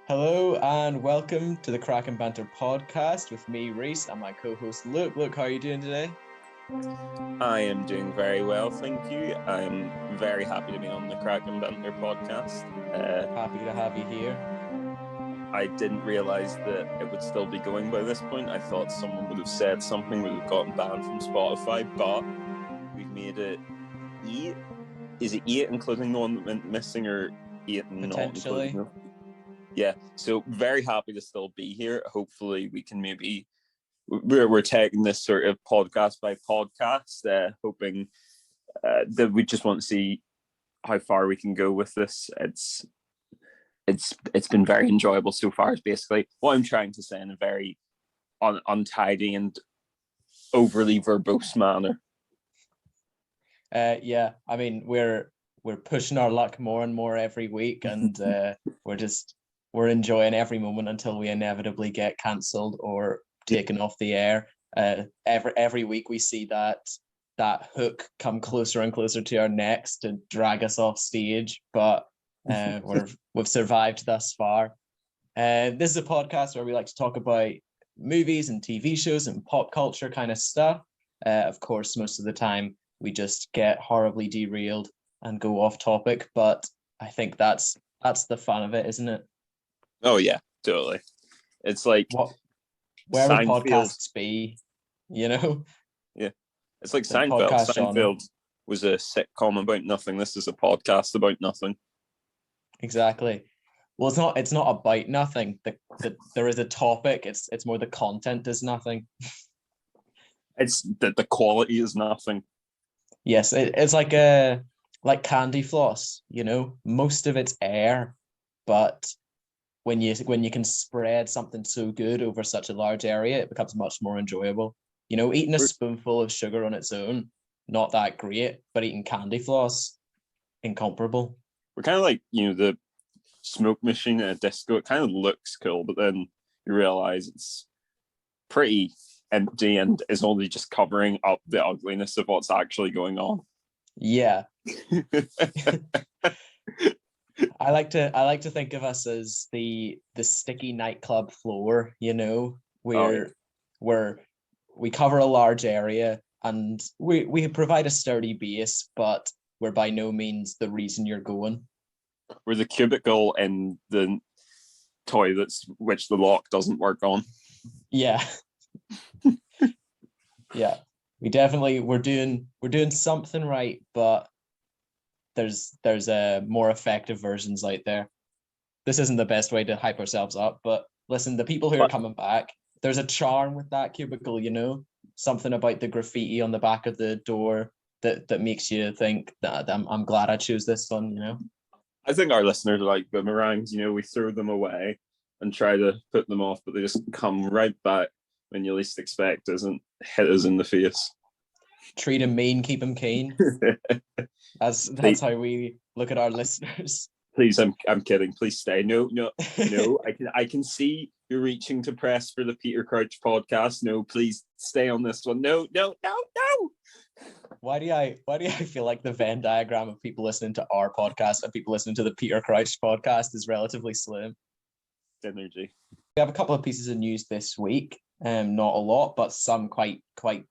Hello and welcome to the Crack and Banter podcast with me, Reese, and my co-host Luke. Luke, how are you doing today? I am doing very well, thank you. I am very happy to be on the Crack and Banter podcast. Happy to have you here. I didn't realise that it would still be going by this point. I thought someone would have said something, would have gotten banned from Spotify, but we've made it 8. Is it 8 including the one that went missing, or 8 not including them? Yeah, so very happy to still be here. Hopefully we can maybe... We're taking this sort of podcast by podcast, hoping that we just want to see how far we can go with this. It's been very enjoyable so far. Is basically what I'm trying to say in a very untidy and overly verbose manner. Yeah, I mean we're pushing our luck more and more every week, and we're enjoying every moment until we inevitably get cancelled or taken off the air. Every week we see that hook come closer and closer to our necks to drag us off stage, but we've survived thus far. This is a podcast where we like to talk about movies and TV shows and pop culture kind of stuff. Of course, most of the time we just get horribly derailed and go off topic, but I think that's the fun of it, isn't it? Oh yeah, totally. It's like where would podcasts be, you know? Yeah, it's like Seinfeld. Seinfeld was a sitcom about nothing. This is a podcast about nothing. Exactly. Well, it's not about nothing. There is a topic. It's more the content is nothing. It's the quality is nothing. Yes, it's like candy floss. You know, most of it's air, but when you can spread something so good over such a large area, it becomes much more enjoyable. You know, eating a spoonful of sugar on its own, not that great, but eating candy floss, incomparable. We're kind of like, the smoke machine at a disco. It kind of looks cool, but then you realize it's pretty empty and is only just covering up the ugliness of what's actually going on. Yeah. I like to think of us as the sticky nightclub floor, where we cover a large area and we provide a sturdy base, but we're by no means the reason you're going. We're the cubicle in the toilets which the lock doesn't work on. Yeah. Yeah. We're doing something right, but there's more effective versions out there. This isn't the best way to hype ourselves up, but listen, the people who are coming back, there's a charm with that cubicle, something about the graffiti on the back of the door that makes you think that I'm glad I chose this one, I think our listeners are like boomerangs, we throw them away and try to put them off, but they just come right back when you least expect us and hit us in the face. Treat them mean, keep them keen. That's how we look at our listeners. Please, I'm kidding. Please stay. No. I can see you're reaching to press for the Peter Crouch podcast. No, please stay on this one. No. Why do I feel like the Venn diagram of people listening to our podcast and people listening to the Peter Crouch podcast is relatively slim? Energy. We have a couple of pieces of news this week. Not a lot, but some quite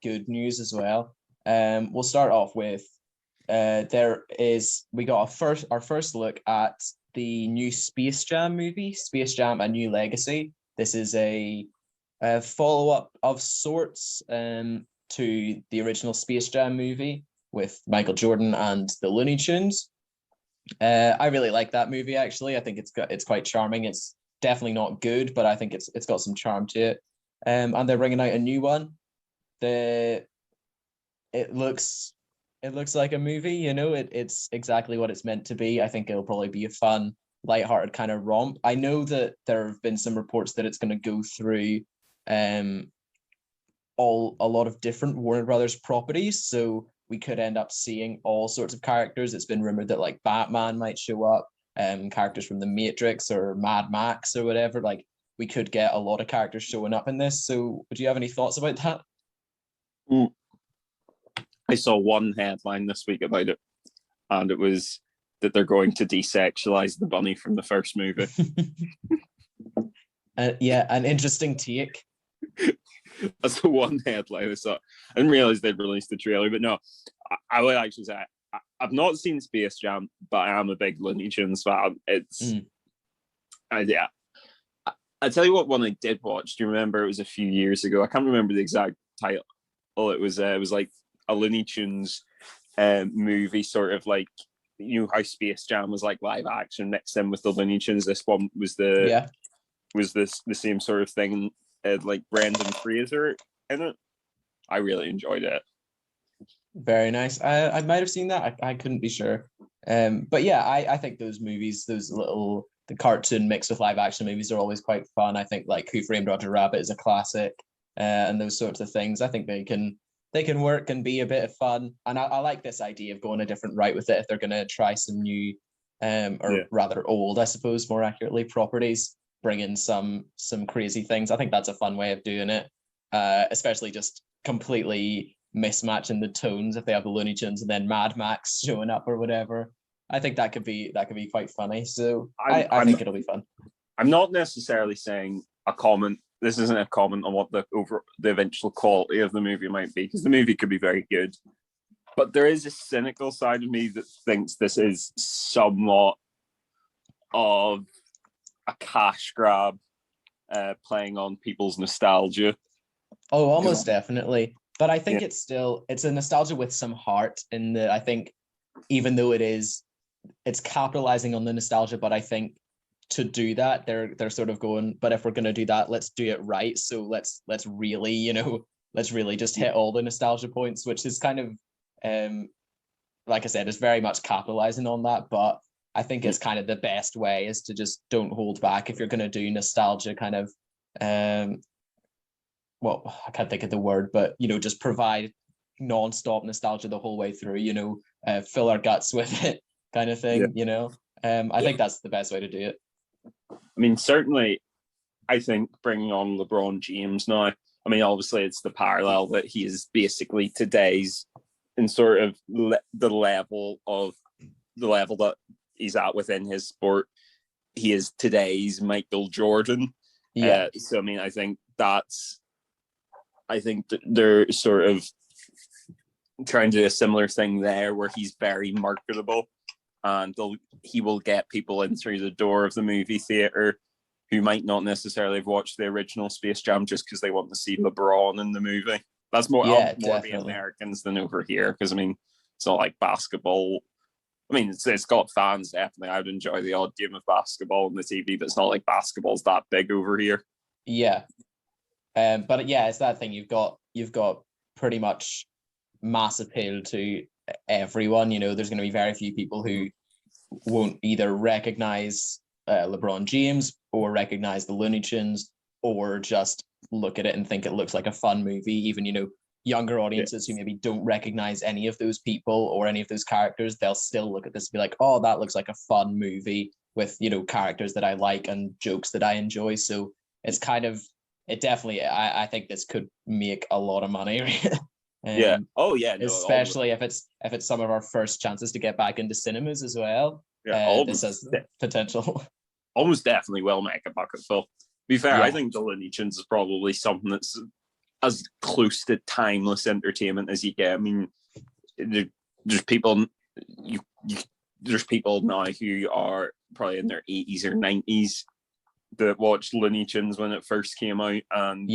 good news as well. We'll start off with we got our first look at the new Space Jam movie, Space Jam: A New Legacy. This is a follow-up of sorts to the original Space Jam movie with Michael Jordan and the Looney Tunes. I really like that movie, actually. I think it's quite charming. It's definitely not good, but I think it's got some charm to it. And they're bringing out a new one. It looks like a movie, it's exactly what it's meant to be. I think it'll probably be a fun, lighthearted kind of romp. I know that there have been some reports that it's going to go through a lot of different Warner Brothers properties, so we could end up seeing all sorts of characters. It's been rumored that like Batman might show up, characters from The Matrix or Mad Max or whatever. Like, we could get a lot of characters showing up in this. So would you have any thoughts about that? I saw one headline this week about it, and it was that they're going to desexualize the bunny from the first movie. Yeah, an interesting take. That's the one headline I saw. I didn't realize they'd released the trailer, but no, I would actually say I've not seen Space Jam, but I am a big Looney Tunes fan. It's yeah. I tell you what one I did watch. Do you remember? It was a few years ago. I can't remember the exact title. It was like a Looney Tunes movie, sort of like, you know how Space Jam was like live action mixed in with the Looney Tunes. This one was the same sort of thing. Like Brendan Fraser in it. I really enjoyed it. Very nice. I might have seen that. I couldn't be sure. But yeah, I think those movies, the cartoon mixed with live action movies are always quite fun. I think like Who Framed Roger Rabbit is a classic, and those sorts of things. I think they can work and be a bit of fun. And I like this idea of going a different route with it if they're going to try some new, rather old, I suppose, more accurately, properties. Bring in some crazy things. I think that's a fun way of doing it, especially just completely mismatching the tones if they have the Looney Tunes and then Mad Max showing up or whatever. I think that could be quite funny. So I think it'll be fun. I'm not necessarily saying a comment. This isn't a comment on what the eventual quality of the movie might be, because the movie could be very good. But there is a cynical side of me that thinks this is somewhat of a cash grab, playing on people's nostalgia. Oh, almost definitely. But I think it's a nostalgia with some heart in that. I think even though it's capitalizing on the nostalgia, but I think to do that, they're sort of going, but if we're going to do that, let's do it right. So let's really, let's really just hit all the nostalgia points, which is kind of, like I said, it's very much capitalizing on that. But I think it's kind of the best way is to just don't hold back if you're going to do nostalgia kind of, well, I can't think of the word, but, just provide non-stop nostalgia the whole way through, fill our guts with it kind of thing, I think that's the best way to do it. I mean, certainly, I think bringing on LeBron James now, I mean, obviously it's the parallel that he is basically today's, in sort of the level that he's at within his sport. He is today's Michael Jordan. Yeah. So, I mean, I think they're sort of trying to do a similar thing there where he's very marketable, and he will get people in through the door of the movie theater who might not necessarily have watched the original Space Jam just because they want to see LeBron in the movie. That's more the Americans than over here, because, I mean, it's not like basketball. I mean, it's got fans, definitely. I would enjoy the odd game of basketball on the TV, but it's not like basketball's that big over here. Yeah. But yeah, it's that thing. You've got pretty much mass appeal to everyone. There's going to be very few people who won't either recognize LeBron James or recognize the Looney Tunes, or just look at it and think it looks like a fun movie. Even, younger audiences who maybe don't recognize any of those people or any of those characters, they'll still look at this and be like, oh, that looks like a fun movie with, characters that I like and jokes that I enjoy. So it's kind of, it definitely, I think this could make a lot of money. Yeah. Oh yeah. No, especially if it's some of our first chances to get back into cinemas as well. Yeah, this has potential. Almost definitely will make a bucket full. To be fair, I think the Looney Tunes is probably something that's as close to timeless entertainment as you get. I mean, there's people there's people now who are probably in their 80s or 90s that watched Looney Tunes when it first came out, and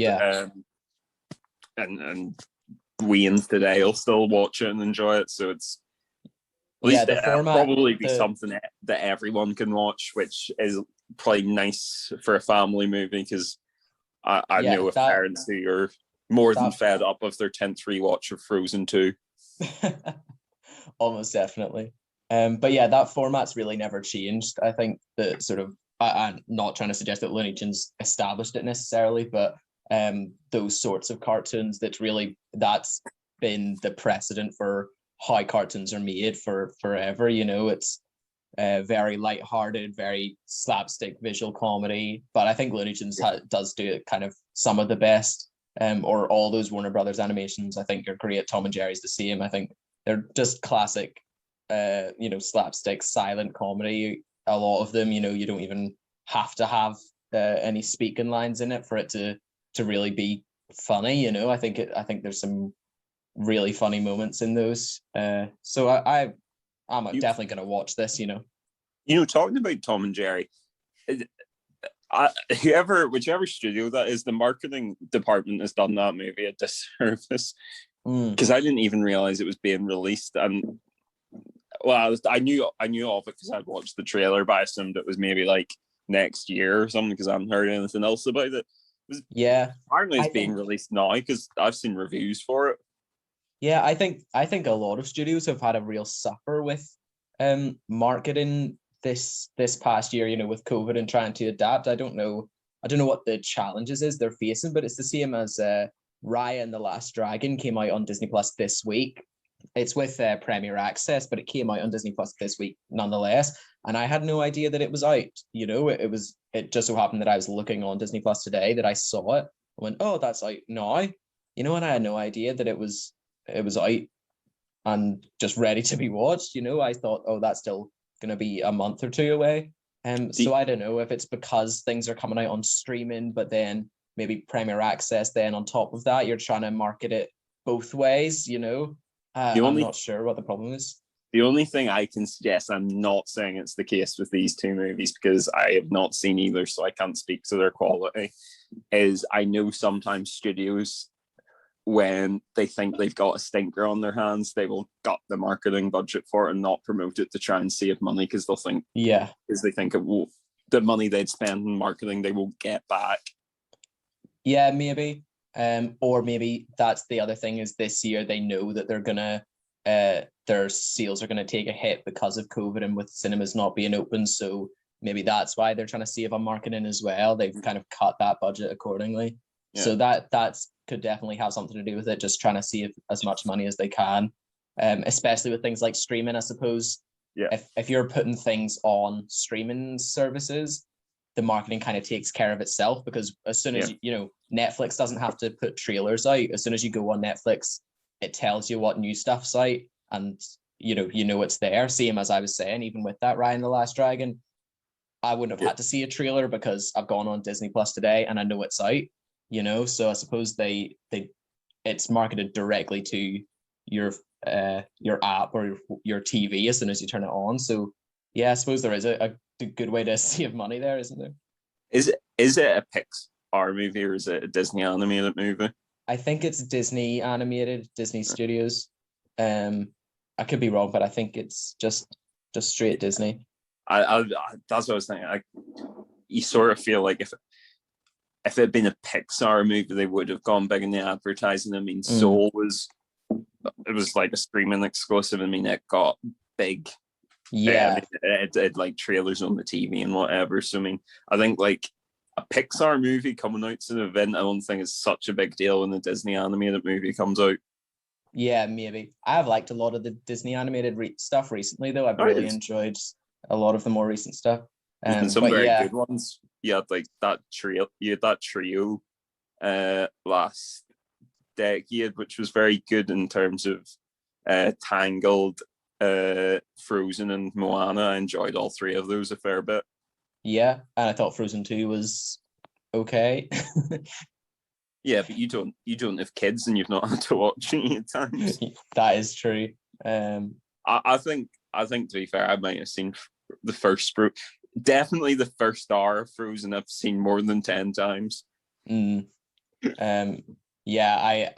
and Wayans today will still watch it and enjoy it. So it's at least the format probably be something that everyone can watch, which is probably nice for a family movie, because I know of parents who are more than fed up of their 10th rewatch of Frozen 2. Almost definitely. But yeah, that format's really never changed. I think that sort of, I'm not trying to suggest that Looney Tunes established it necessarily, but those sorts of cartoons, that's been the precedent for how cartoons are made for forever. It's very lighthearted, very slapstick visual comedy, but I think Looney Tunes does do it kind of some of the best, or all those Warner Brothers animations I think are great. Tom and Jerry's the same. I think they're just classic slapstick silent comedy. A lot of them, you don't even have to have any speaking lines in it for it to really be funny. You know, I think there's some really funny moments in those. So I'm definitely gonna watch this. You know. Talking about Tom and Jerry, whichever studio that is, the marketing department has done that movie a disservice, because I didn't even realize it was being released. And well, I knew of it because I'd watched the trailer, but I assumed it was maybe like next year or something because I hadn't heard anything else about it. Apparently it's being released now because I've seen reviews for it. Yeah, I think a lot of studios have had a real suffer with marketing this past year, you know, with COVID and trying to adapt. I don't know what the challenges they're facing, but it's the same as Raya and the Last Dragon came out on Disney Plus this week. It's with Premier Access, but it came out on Disney Plus this week nonetheless. And I had no idea that it was out. You know, it just so happened that I was looking on Disney Plus today that I saw it. I went, oh, that's out now. You know, and I had no idea that it was out and just ready to be watched. You know, I thought, oh, that's still going to be a month or two away. So I don't know if it's because things are coming out on streaming, but then maybe Premier Access, then on top of that, you're trying to market it both ways, you know. I'm not sure what the problem is. The only thing I can suggest, I'm not saying it's the case with these two movies because I have not seen either, so I can't speak to their quality, is I know sometimes studios, when they think they've got a stinker on their hands, they will gut the marketing budget for it and not promote it to try and save money because they'll think, because they think the money they'd spend in marketing they won't get back. Yeah, maybe. Or maybe that's the other thing is this year they know that they're gonna their sales are gonna take a hit because of COVID and with cinemas not being open. So maybe that's why they're trying to save on marketing as well. They've kind of cut that budget accordingly. Yeah. So that's could definitely have something to do with it, just trying to save as much money as they can. Especially with things like streaming, I suppose. Yeah. If you're putting things on streaming services, the marketing kind of takes care of itself because as soon as you know, Netflix doesn't have to put trailers out. As soon as you go on Netflix, it tells you what new stuff's out, and you know it's there. Same as I was saying, even with that Raya and the Last Dragon, I wouldn't have had to see a trailer because I've gone on Disney Plus today and I know it's out. You know, so I suppose it's marketed directly to your app or your TV as soon as you turn it on. So yeah, I suppose there is a good way to save money there, isn't there? Is it a Pixar movie or is it a Disney animated movie? I think it's Disney animated, Disney Studios. I could be wrong, but I think it's just straight Disney. I that's what I was thinking. You sort of feel like if it had been a Pixar movie, they would have gone big in the advertising. I mean, Soul was like a streaming exclusive. I mean, it got big. Yeah. It had like trailers on the TV and whatever. So I mean, I think like a Pixar movie coming out to the event, I don't think it's such a big deal when the Disney animated movie comes out. Yeah, maybe. I've liked a lot of the Disney animated stuff recently, though. I've really enjoyed a lot of the more recent stuff. Even some very good ones. You had like that trio. You had that trio last decade, which was very good in terms of Tangled, Frozen, and Moana. I enjoyed all three of those a fair bit. Yeah, and I thought Frozen 2 was okay. Yeah, but you don't have kids and you've not had to watch it at times. That is true. I think to be fair, I might have seen the first definitely the first hour of Frozen I've seen more than 10 times. Yeah,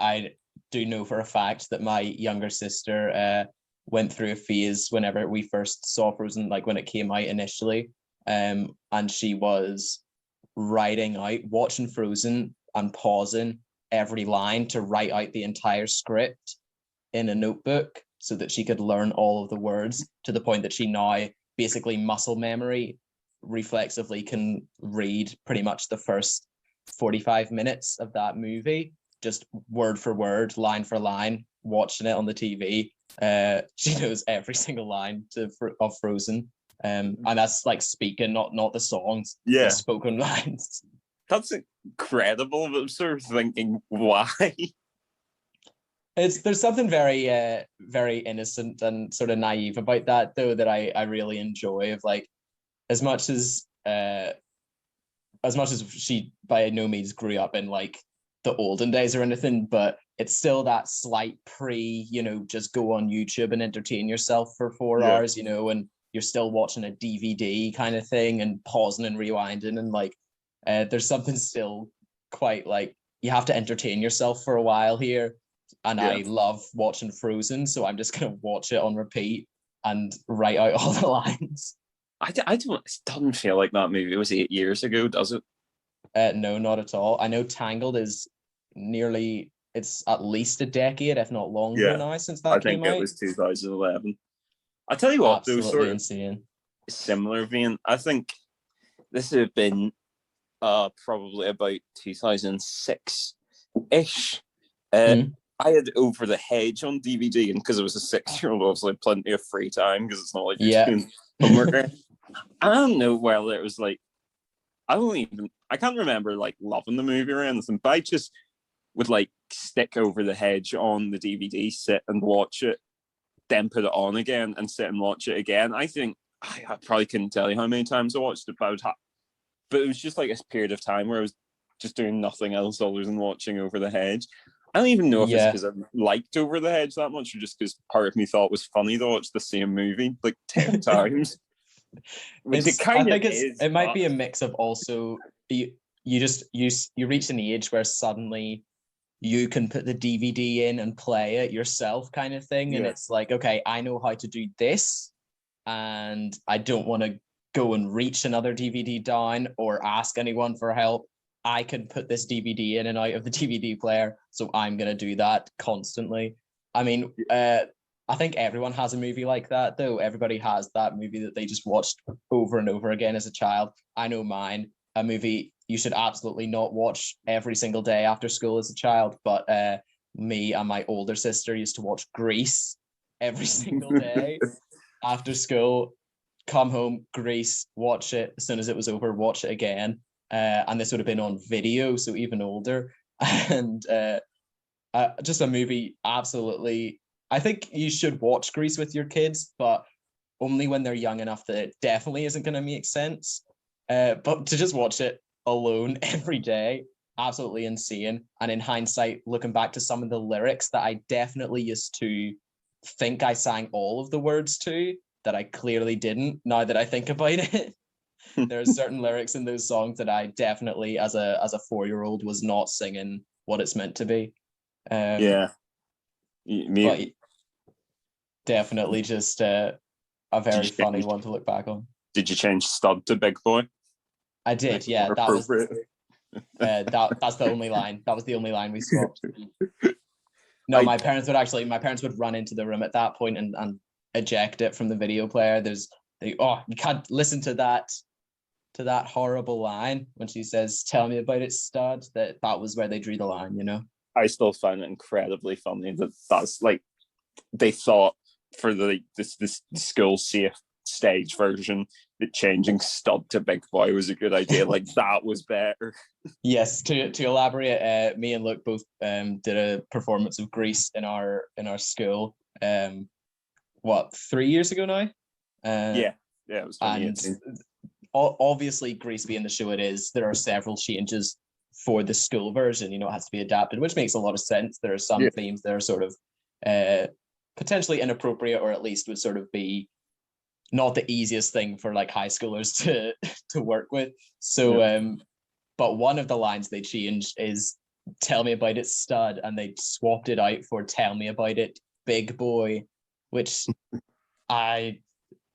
I do know for a fact that my younger sister went through a phase whenever we first saw Frozen, like when it came out initially, and she was watching Frozen and pausing every line to write out the entire script in a notebook so that she could learn all of the words, to the point that she now basically muscle memory reflexively can read pretty much the first 45 minutes of that movie, just word for word, line for line, watching it on the TV. She knows every single line of Frozen. And that's like speaking, not the songs, the spoken lines. That's incredible, but I'm sort of thinking, why? There's something very very innocent and sort of naive about that, though, that I really enjoy. Of like, as much as as much as she by no means grew up in like the olden days or anything, but it's still that slight just go on YouTube and entertain yourself for 4 hours, and you're still watching a DVD kind of thing and pausing and rewinding, and like there's something still quite like you have to entertain yourself for a while here. And I love watching Frozen, so I'm just gonna watch it on repeat and write out all the lines. I don't. It doesn't feel like that movie was 8 years ago, does it? No, not at all. I know Tangled is it's at least a decade, if not longer now, since that came out. I think it was 2011. I tell you what, absolutely sort of insane. Similar vein. I think this would have been probably about 2006-ish. I had Over the Hedge on DVD, and because I was a 6-year-old, obviously had plenty of free time because it's not like you're doing homework. I don't know whether it was like I can't remember like loving the movie or anything, but I just would like stick Over the Hedge on the DVD, sit and watch it, then put it on again and sit and watch it again. I think I probably couldn't tell you how many times I watched it, but it was just like a period of time where I was just doing nothing else other than watching Over the Hedge. I don't even know if it's because I liked Over the Hedge that much or just because part of me thought it was funny to watch the same movie like 10 times. It might be a mix of also you reach an age where suddenly you can put the DVD in and play it yourself kind of thing. And it's like, okay, I know how to do this and I don't want to go and reach another DVD down or ask anyone for help. I can put this DVD in and out of the DVD player, so I'm going to do that constantly. I mean, I think everyone has a movie like that, though. Everybody has that movie that they just watched over and over again as a child. I know mine, a movie you should absolutely not watch every single day after school as a child, but me and my older sister used to watch Grease every single day after school. Come home, Grease, watch it. As soon as it was over, watch it again. And this would have been on video, so even older. And just a movie, absolutely. I think you should watch Grease with your kids, but only when they're young enough that it definitely isn't going to make sense. But to just watch it alone every day, absolutely insane. And in hindsight, looking back to some of the lyrics that I definitely used to think I sang all of the words to, that I clearly didn't, now that I think about it. There are certain lyrics in those songs that I definitely, as a 4-year-old, was not singing what it's meant to be. But definitely just a very funny one to look back on. Did you change stud to big boy? I did, yeah. That was that's the only line. That was the only line we swapped. No, my parents would run into the room at that point and eject it from the video player. You can't listen to that horrible line when she says, "Tell me about it, stud." That was where they drew the line, I still find it incredibly funny that's like they thought for this school safe stage version that changing stud to big boy was a good idea. Like that was better. Yes, to elaborate, me and Luke both did a performance of Grease in our school. 3 years ago now? It was 2018. And obviously, Grease being the show it is, there are several changes for the school version. It has to be adapted, which makes a lot of sense. There are some themes that are sort of potentially inappropriate, or at least would sort of be not the easiest thing for like high schoolers to work with. So, but one of the lines they changed is "Tell me about it, stud," and they swapped it out for "Tell me about it, big boy," which I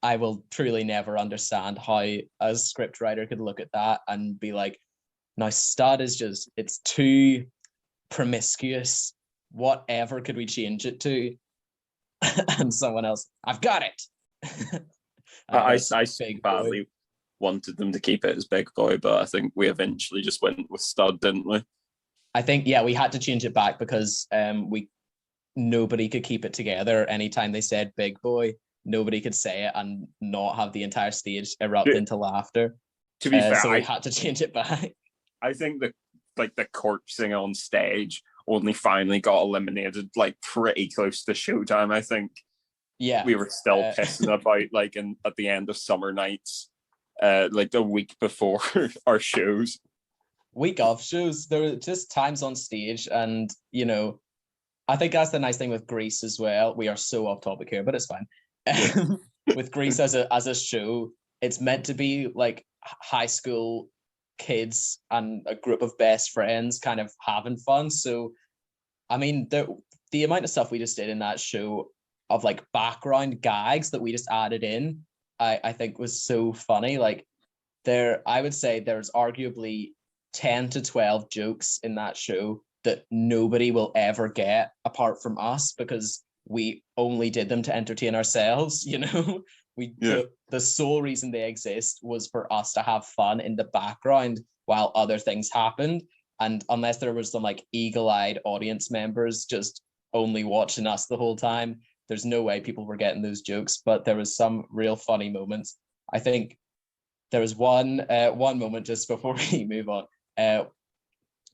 will truly never understand how a scriptwriter could look at that and be like, now stud is just, it's too promiscuous. Whatever could we change it to? And someone else, I've got it. I badly wanted them to keep it as big boy, but I think we eventually just went with stud, didn't we? I think, we had to change it back because nobody could keep it together. Anytime they said big boy, nobody could say it and not have the entire stage erupt into laughter. To be fair, so we had to change it back. I think the corpsing on stage only finally got eliminated like pretty close to showtime. I think we were still pissing about like at the end of Summer Nights like the week before our shows. Week of shows, there were just times on stage, and I think that's the nice thing with Grease as well. We are so off topic here, but it's fine. With Grease as a show, it's meant to be like high school kids and a group of best friends kind of having fun. So, I mean, the amount of stuff we just did in that show of like background gags that we just added in, I think was so funny. Like I would say there's arguably 10 to 12 jokes in that show that nobody will ever get apart from us, because we only did them to entertain ourselves. The sole reason they exist was for us to have fun in the background while other things happened. And unless there was some like eagle-eyed audience members just only watching us the whole time, there's no way people were getting those jokes. But there was some real funny moments. I think there was one moment just before we move on.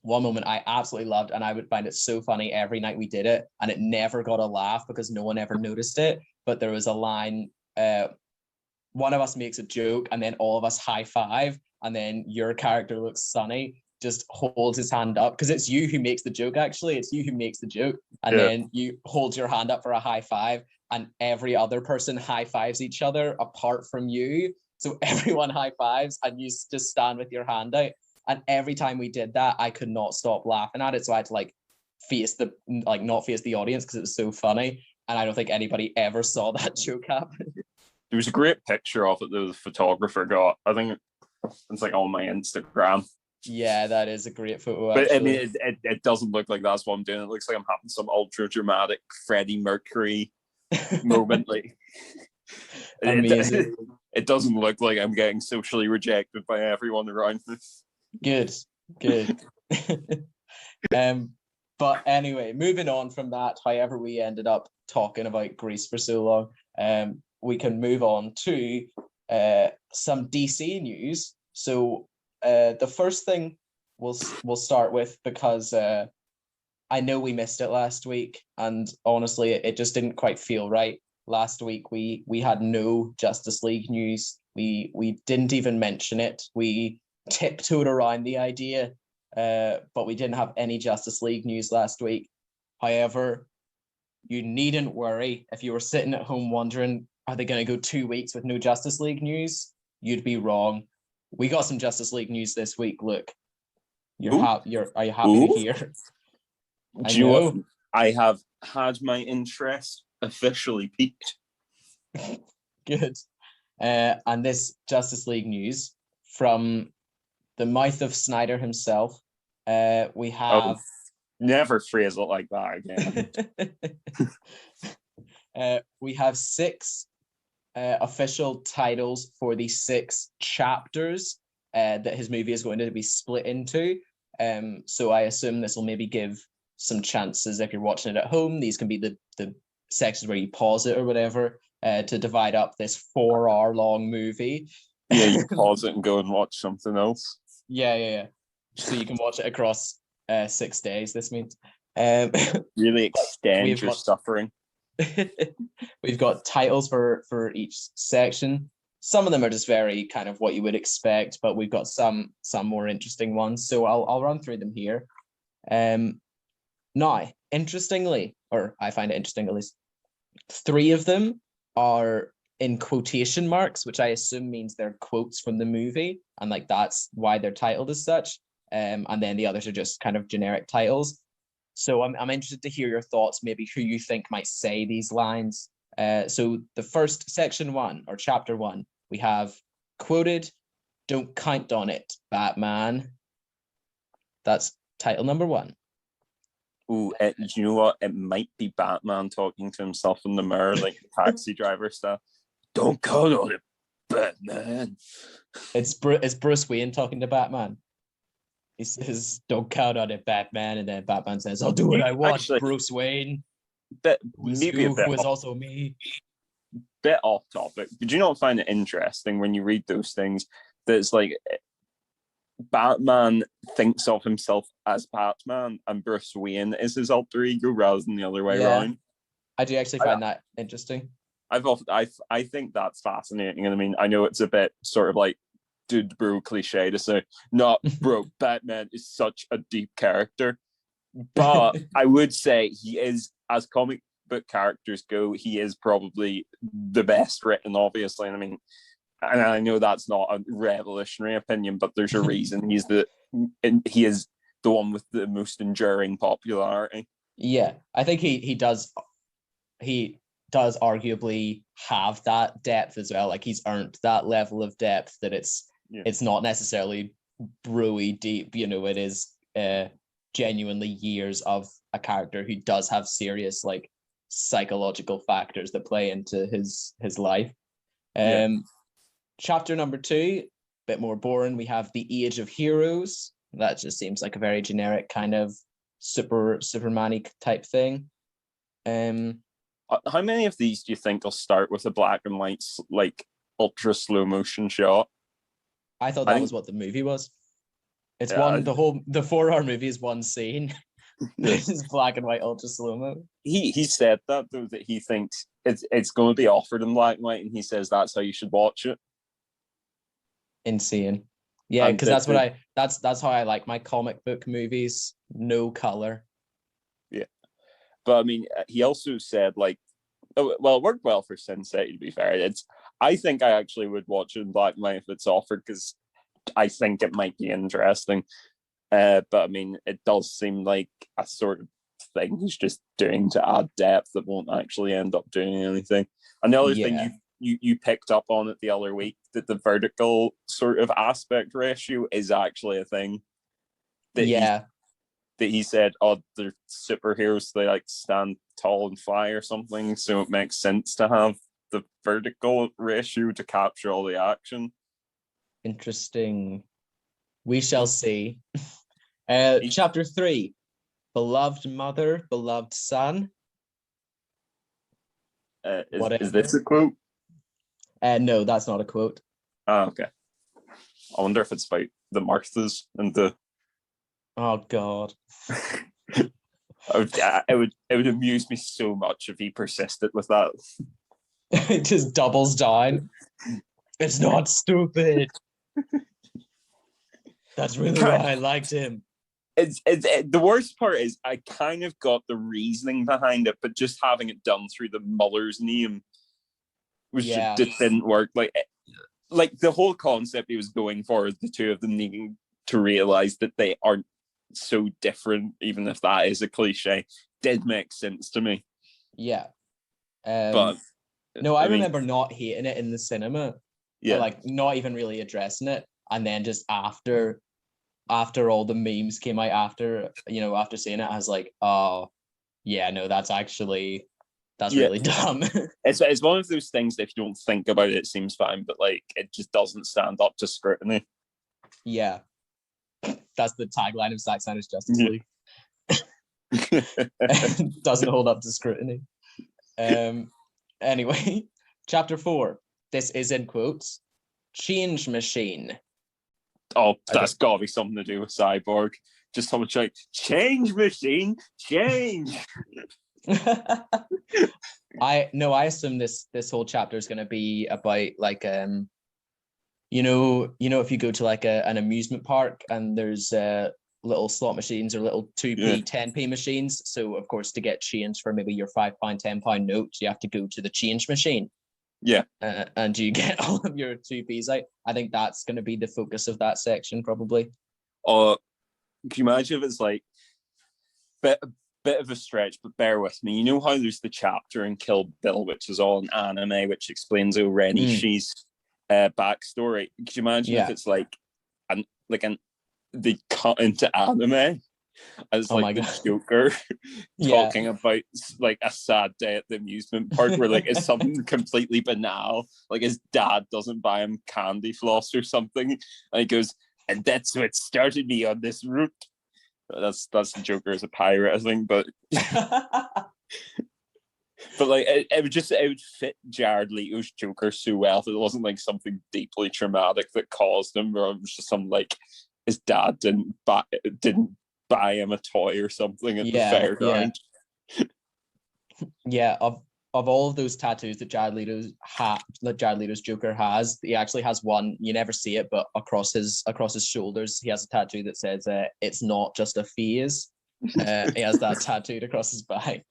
One moment I absolutely loved, and I would find it so funny every night we did it, and it never got a laugh because no one ever noticed it. But there was a line, one of us makes a joke, and then all of us high five, and then your character looks sunny, just holds his hand up, because it's you who makes the joke, actually. It's you who makes the joke, and then you hold your hand up for a high five, and every other person high fives each other apart from you. So everyone high fives, and you just stand with your hand out. And every time we did that, I could not stop laughing at it. So I had to not face the audience because it was so funny. And I don't think anybody ever saw that joke happen. There was a great picture of it that the photographer got. I think it's like on my Instagram. Yeah, that is a great photo. But actually, I mean, it doesn't look like that's what I'm doing. It looks like I'm having some ultra dramatic Freddie Mercury moment. Like, amazing. It doesn't look like I'm getting socially rejected by everyone around me. Good. But anyway, moving on from that, however we ended up talking about Grease for so long, we can move on to some DC news. So the first thing we'll start with, because I know we missed it last week, and honestly, it just didn't quite feel right. Last week we had no Justice League news. We didn't even mention it. We tiptoed around the idea, but we didn't have any Justice League news last week. However, you needn't worry. If you were sitting at home wondering, are they going to go 2 weeks with no Justice League news? You'd be wrong. We got some Justice League news this week. Look, are you happy to hear? Do you know what? I have had my interest officially piqued. Good. And this Justice League news from the mouth of Snyder himself, we have... never phrase it like that again. We have 6 official titles for the 6 chapters that his movie is going to be split into. So I assume this will maybe give some chances, if you're watching it at home, these can be the sections where you pause it or whatever, to divide up this 4-hour-long movie. Yeah, you pause it and go and watch something else. Yeah. So you can watch it across 6 days, this means. Really extend your suffering. We've got titles for each section. Some of them are just very kind of what you would expect, but we've got some more interesting ones. So I'll run through them here. Now, interestingly, or I find it interesting at least, 3 of them are in quotation marks, which I assume means they're quotes from the movie, and like that's why they're titled as such. And then the others are just kind of generic titles. So I'm interested to hear your thoughts, maybe who you think might say these lines. So the first section 1 or chapter 1, we have quoted, "Don't count on it, Batman." That's title number 1. Ooh, you know what? It might be Batman talking to himself in the mirror, like Taxi Driver stuff. Don't count on it, Batman. It's Bruce Wayne talking to Batman. He says, "Don't count on it, Batman," and then Batman says, "I'll do what I want." Actually, Bruce Wayne. Maybe who was also me. Bit off topic. But do you not find it interesting when you read those things that it's like Batman thinks of himself as Batman and Bruce Wayne is his alter ego rather than the other way around? I do actually find that interesting. I think that's fascinating. And I mean, I know it's a bit sort of like dude bro cliche to say. Not bro, Batman is such a deep character. But I would say he is, as comic book characters go, he is probably the best written, obviously. And I mean, and I know that's not a revolutionary opinion, but there's a reason he is the one with the most enduring popularity. Yeah, I think he does arguably have that depth as well. Like, he's earned that level of depth that it's not necessarily brewy deep. You know, it is genuinely years of a character who does have serious like psychological factors that play into his life. Chapter number 2, bit more boring. We have the Age of Heroes. That just seems like a very generic kind of Superman-y type thing. How many of these do you think will start with a black and white, like ultra slow motion shot? I thought that was what the movie was. It's the 4-hour movie is one scene. This is black and white ultra slow mo. He said that though, that he thinks it's going to be offered in black and white, and he says that's how you should watch it. Insane. Yeah, because that's how I like my comic book movies. No color. Yeah, but I mean, he also said like, well, it worked well for Sin City. To be fair, I think I actually would watch it in black and white if it's offered, because I think it might be interesting. But I mean, it does seem like a sort of thing he's just doing to add depth that won't actually end up doing anything. And the other thing you picked up on it the other week, that the vertical sort of aspect ratio is actually a thing. That he said, oh, they're superheroes, they like stand tall and fly or something, so it makes sense to have the vertical ratio to capture all the action. Interesting. We shall see. Chapter 3, beloved mother, beloved son. Is this a quote? No, that's not a quote. Oh, okay. I wonder if it's about the Marthas and the... Oh, God. It would amuse me so much if he persisted with that. It just doubles down. It's not stupid. That's really why I liked him. The worst part is I kind of got the reasoning behind it, but just having it done through the mother's name just didn't work. Like the whole concept he was going for is the two of them needing to realize that they aren't so different, even if that is a cliche, did make sense to me. Yeah. But no, I remember not hating it in the cinema. Yeah. Like not even really addressing it. And then just after all the memes came out after seeing it, I was like, oh yeah, no, that's really dumb. It's one of those things that if you don't think about it, it seems fine, but like it just doesn't stand up to scrutiny. Yeah. That's the tagline of Zack Snyder's Justice League. Doesn't hold up to scrutiny. Anyway, chapter 4. This is in quotes. Change machine. Oh, that's gotta be something to do with Cyborg. Just so much like change machine, change. I assume this whole chapter is gonna be about like you know if you go to like an amusement park and there's little slot machines or little 2p 10p machines, so of course to get change for maybe your £5 £10 notes you have to go to the change machine, and you get all of your 2p's out. I think that's going to be the focus of that section probably. Can you imagine if it's like bit of a stretch, but bear with me. You know how there's the chapter in Kill Bill which is all an anime which explains Ren Ishii's backstory? Could you imagine if it's like they cut into anime as like the Joker talking about like a sad day at the amusement park where like it's something completely banal, like his dad doesn't buy him candy floss or something, and he goes, and that's what started me on this route. That's the Joker as a pirate, I think, but but like it would fit Jared Leto's Joker so well if it wasn't like something deeply traumatic that caused him, or it was just some like his dad didn't buy him a toy or something at the fairground. of all of those tattoos that Jared Leto's Joker has, he actually has one. You never see it, but across his shoulders, he has a tattoo that says, "It's not just a phase." He has that tattooed across his back.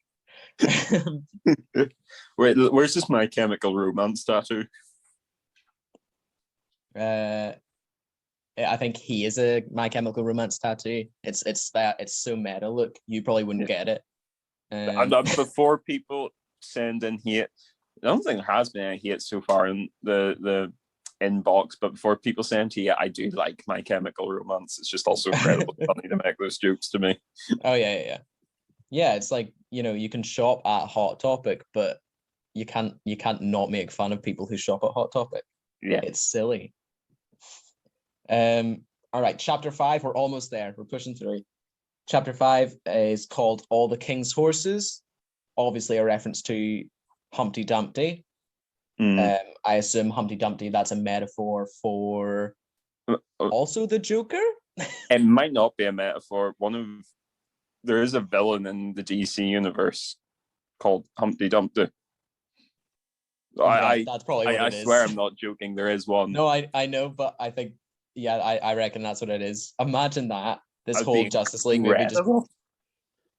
Wait, where's this My Chemical Romance tattoo? I think he is a My Chemical Romance tattoo. It's so meta. Look, you probably wouldn't get it. Before people send in hate, I don't think there has been any hate so far in the inbox, but before people send hate, I do like My Chemical Romance. It's just also incredibly funny to make those jokes to me. Oh yeah. It's like, you can shop at Hot Topic, but you can't not make fun of people who shop at Hot Topic. Yeah, it's silly. All right, chapter 5, we're almost there. We're pushing through. Chapter 5 is called All the King's Horses, obviously a reference to Humpty Dumpty. I assume Humpty Dumpty, that's a metaphor for also the Joker? It might not be a metaphor. There is a villain in the DC universe called Humpty Dumpty. That's probably what it is. I swear I'm not joking. There is one. No, I know, but I think, I reckon that's what it is. Imagine that. This whole Justice League movie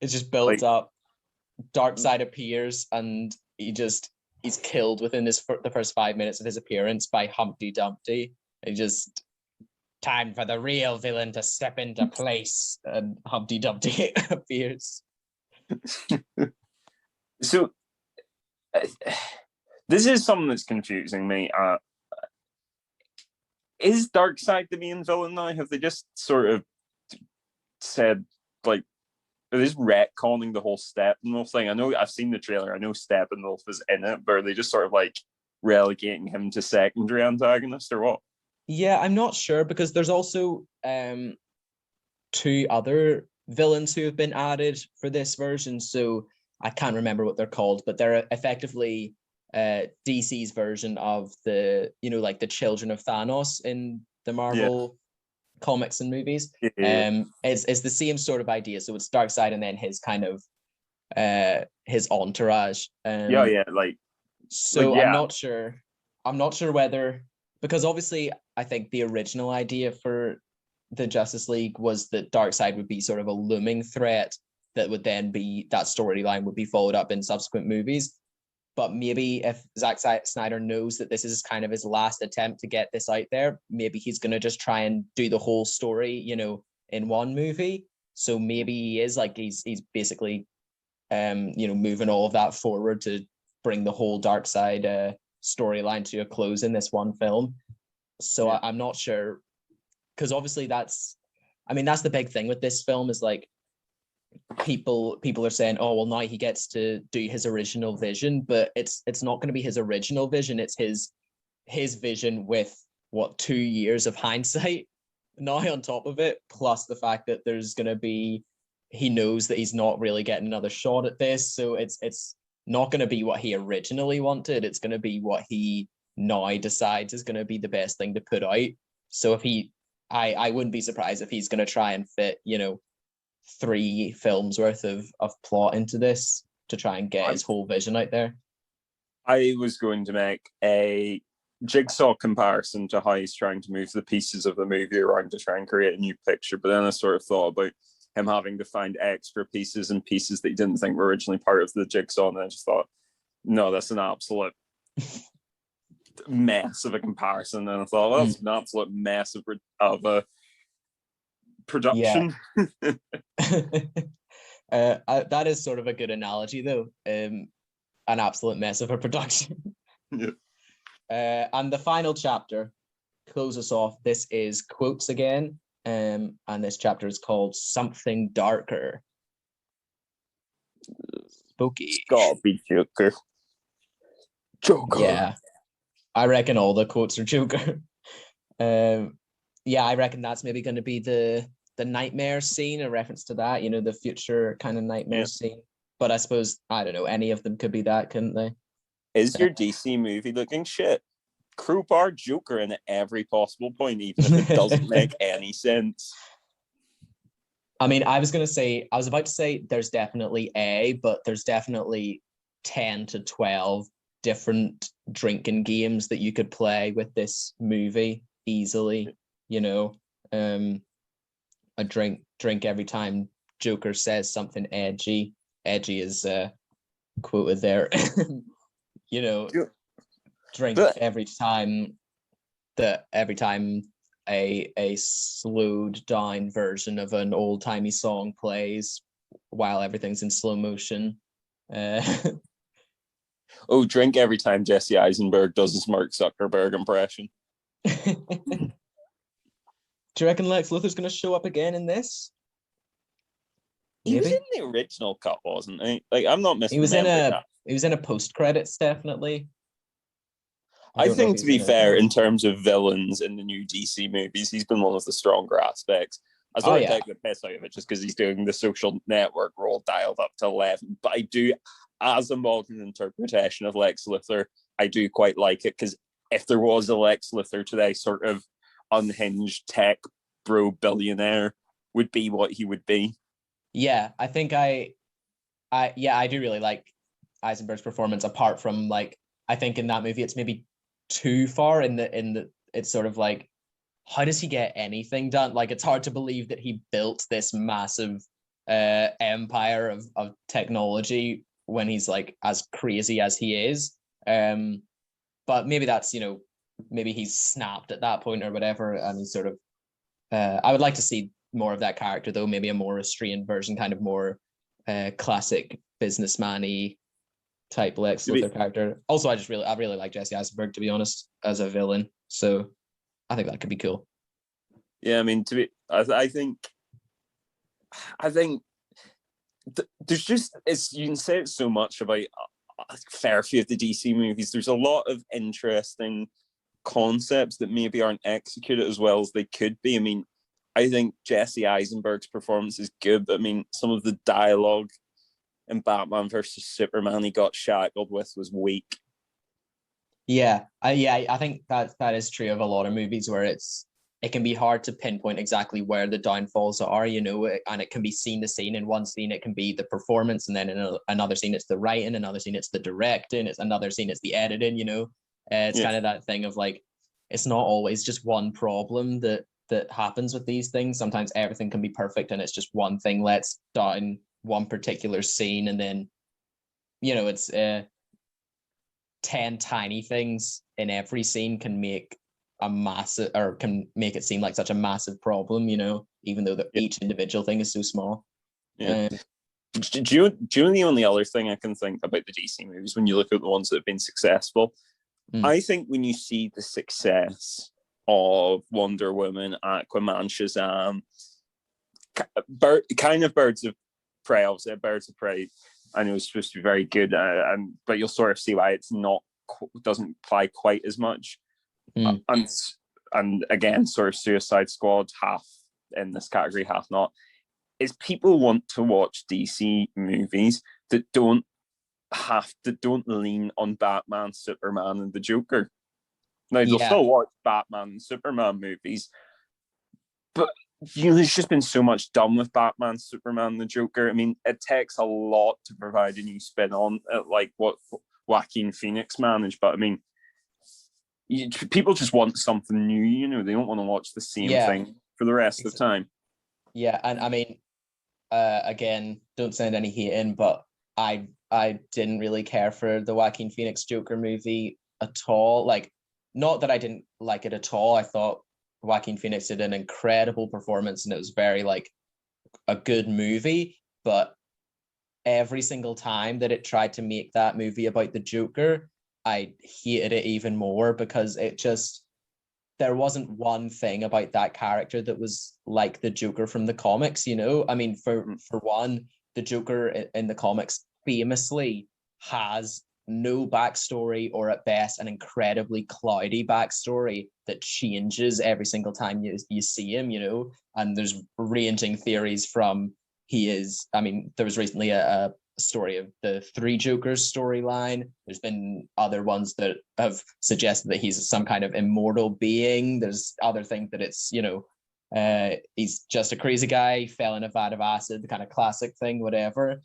it's just built up. Darkseid appears and he's killed within the first 5 minutes of his appearance by Humpty Dumpty. Time for the real villain to step into place, and Humpty Dumpty appears. So this is something that's confusing me. Is Darkseid the main villain now? Have they just sort of said, like, are they just retconning the whole Steppenwolf thing? I know I've seen the trailer. I know Steppenwolf is in it, but are they just sort of like relegating him to secondary antagonist or what? Yeah, I'm not sure, because there's also 2 other villains who have been added for this version. So I can't remember what they're called, but they're effectively DC's version of the, like the children of Thanos in the Marvel comics and movies. It's the same sort of idea. So it's Darkseid and then his kind of his entourage. So I'm not sure whether, because obviously I think the original idea for the Justice League was that Darkseid would be sort of a looming threat that would then be, that storyline would be followed up in subsequent movies. But maybe if Zack Snyder knows that this is kind of his last attempt to get this out there, maybe he's going to just try and do the whole story, in one movie. So maybe he is like, he's basically, moving all of that forward to bring the whole Darkseid storyline to a close in this one film. So I'm not sure, because obviously that's the big thing with this film is like, people are saying, oh well, now he gets to do his original vision, but it's not going to be his original vision. It's his vision with 2 years of hindsight now on top of it, plus the fact that there's going to be, he knows that he's not really getting another shot at this, so it's not going to be what he originally wanted. It's going to be what he now decides is going to be the best thing to put out. So if I wouldn't be surprised if he's going to try and fit 3 films worth of plot into this to try and get his whole vision out there. I was going to make a jigsaw comparison to how he's trying to move the pieces of the movie around to try and create a new picture, but then I sort of thought about him having to find extra pieces and pieces that he didn't think were originally part of the jigsaw, and I just thought, no, that's an absolute mess of a comparison. And I thought, well, that's an absolute mess of a production. That is sort of a good analogy, though. An absolute mess of a production. And the final chapter closes off. This is quotes again, and this chapter is called Something Darker. Spooky. It's gotta be Joker. Yeah, I reckon all the quotes are Joker. I reckon that's maybe going to be the nightmare scene, a reference to that, the future kind of nightmare scene. But I suppose, I don't know, any of them could be that, couldn't they? Is your DC movie looking shit? Crowbar Joker in at every possible point, even if it doesn't make any sense. I mean, I was about to say there's definitely A, but there's definitely 10 to 12 different drinking games that you could play with this movie easily, you know. A drink every time Joker says something edgy. Edgy is quoted there. You know, drink But every time a slowed down version of an old timey song plays while everything's in slow motion. drink every time Jesse Eisenberg does his Mark Zuckerberg impression. Do you reckon Lex Luthor's going to show up again in this? He was Maybe. in the original cut, wasn't he? Like, I'm not He was in misremembering that. a post credits, definitely. I don't know if think, he to was be in it fair, again. in terms of villains in the new DC movies, he's been one of the stronger aspects. I Oh, sort of yeah. take the piss out of it just because he's doing the Social Network role dialed up to 11. But I do, as a modern interpretation of Lex Luthor, I do quite like it, because if there was a Lex Luthor today, sort of unhinged tech bro billionaire would be what he would be. Yeah, I think I do really like Eisenberg's performance, apart from, like, I think in that movie it's maybe too far in the it's sort of like, how does he get anything done? Like, it's hard to believe that he built this massive empire of technology when he's like as crazy as he is. But maybe that's, maybe he's snapped at that point or whatever, and he's sort of I would like to see more of that character, though, maybe a more restrained version, kind of more classic businessman-y type Lex Luthor character. Also, I really like Jesse Eisenberg, to be honest, as a villain. So I think that could be cool. Yeah, I mean, I think there's just, you can say it so much about a fair few of the DC movies. There's a lot of interesting concepts that maybe aren't executed as well as they could be. I mean, I think Jesse Eisenberg's performance is good, but I mean, some of the dialogue in Batman versus Superman he got shackled with was weak. Yeah, I think that is true of a lot of movies where it can be hard to pinpoint exactly where the downfalls are, and it can be scene to scene. In one scene, it can be the performance, and then in another scene, it's the writing, another scene, it's the directing, it's another scene, it's the editing, It's kind of that thing of, like, it's not always just one problem that happens with these things. Sometimes everything can be perfect, and it's just one thing lets down one particular scene, and then, it's 10 tiny things in every scene can make it seem like such a massive problem, even though each individual thing is so small. Yeah. Do you know the only other thing I can think about the DC movies, when you look at the ones that have been successful? I think when you see the success of Wonder Woman, Aquaman, Shazam, kind of Birds of Prey, obviously, Birds of Prey, I know it's supposed to be very good, but you'll sort of see why it's doesn't apply quite as much. And again, sort of Suicide Squad, half in this category, half not, is people want to watch DC movies that don't lean on Batman, Superman, and the Joker. Now, they'll still watch Batman and Superman movies, but there's just been so much done with Batman, Superman, and the Joker. I mean, it takes a lot to provide a new spin on it, like what Joaquin Phoenix managed. But I mean, people just want something new. They don't want to watch the same thing for the rest of the time. Yeah, and I mean, again, don't send any hate in, but I didn't really care for the Joaquin Phoenix Joker movie at all. Like, not that I didn't like it at all. I thought Joaquin Phoenix did an incredible performance, and it was very, like, a good movie. But every single time that it tried to make that movie about the Joker, I hated it even more, because there wasn't one thing about that character that was like the Joker from the comics, I mean, for one, the Joker in the comics famously has no backstory, or at best an incredibly cloudy backstory that changes every single time you see him, and there's ranging theories from there was recently a story of the Three Jokers storyline. There's been other ones that have suggested that he's some kind of immortal being. There's other things that it's, he's just a crazy guy, fell in a vat of acid, the kind of classic thing, whatever.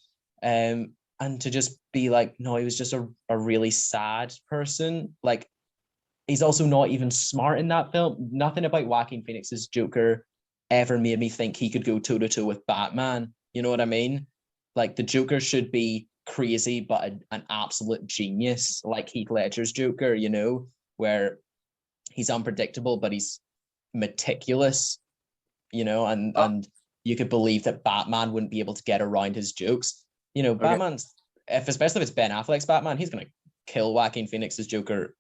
and to just be like, no, he was just a really sad person. Like, he's also not even smart in that film. Nothing about Joaquin Phoenix's Joker ever made me think he could go toe to toe with Batman. You know what I mean? Like, the Joker should be crazy, but an absolute genius, like Heath Ledger's Joker, you know, where he's unpredictable, but he's meticulous, you know, and you could believe that Batman wouldn't be able to get around his jokes. You know, Batman's, especially if it's Ben Affleck's Batman, he's going to kill Joaquin Phoenix's Joker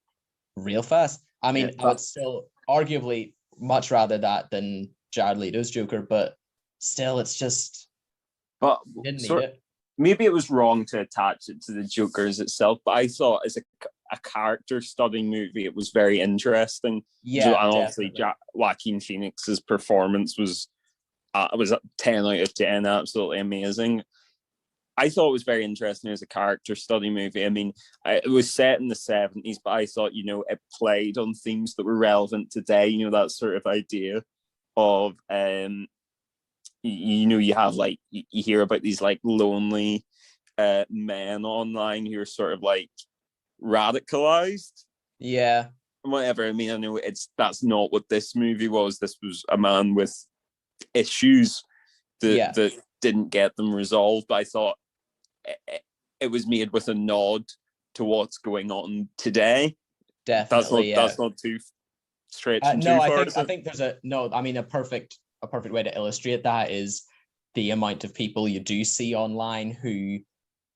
real fast. I mean, I would still arguably much rather that than Jared Leto's Joker, but still, it's just, didn't need it. Maybe it was wrong to attach it to the Jokers itself, but I thought as a character study movie, it was very interesting. Yeah, and obviously Joaquin Phoenix's performance was a 10 out of 10, absolutely amazing. I thought it was very interesting as a character study movie. I mean, it was set in the 70s, but I thought, you know, it played on themes that were relevant today. You know, that sort of idea of, you know, you have like, you hear about these like lonely men online who are sort of like radicalized. Yeah. And whatever. I mean, I know that's not what this movie was. This was a man with issues that didn't get them resolved. But I thought it was made with a nod to what's going on today. Definitely. That's not too stretching no, too far. I think there's a perfect way to illustrate that is the amount of people you do see online who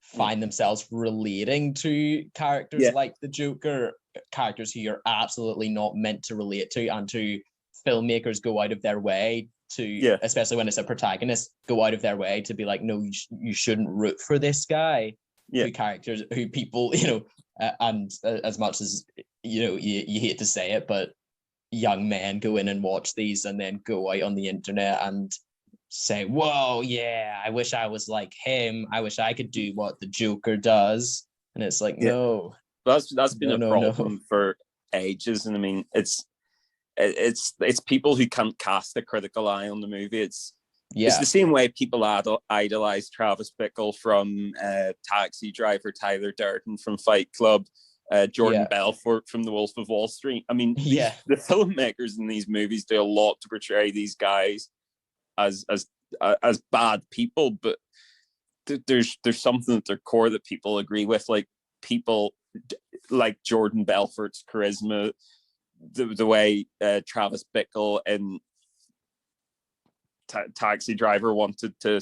find themselves relating to characters like the Joker, characters who you're absolutely not meant to relate to, and to filmmakers go out of their way to, especially when it's a protagonist, go out of their way to be like, no, you shouldn't root for this guy. Who characters, who people, you know, and as much as, you know, you hate to say it, but young men go in and watch these and then go out on the internet and say, whoa, yeah, I wish I was like him. I wish I could do what the Joker does. And it's like, no. That's been a problem for ages. And I mean, it's people who can't cast a critical eye on the movie. It's the same way people idolize Travis Bickle from Taxi Driver, Tyler Durden from Fight Club, Jordan Belfort from The Wolf of Wall Street. I mean, the filmmakers in these movies do a lot to portray these guys as bad people, but there's something at their core that people agree with, like people like Jordan Belfort's charisma, the way Travis Bickle and Taxi Driver wanted to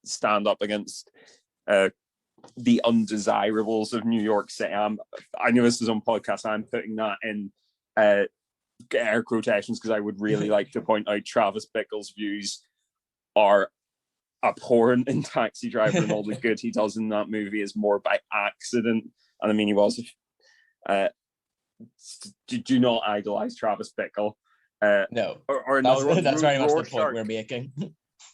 stand up against the undesirables of New York City. I know this is on podcast. I'm putting that in air quotations because I would really like to point out Travis Bickle's views are abhorrent in Taxi Driver, and all the good he does in that movie is more by accident. And I mean, he was. Do not idolize Travis Bickle. No, or another one. That's very much the point we're making.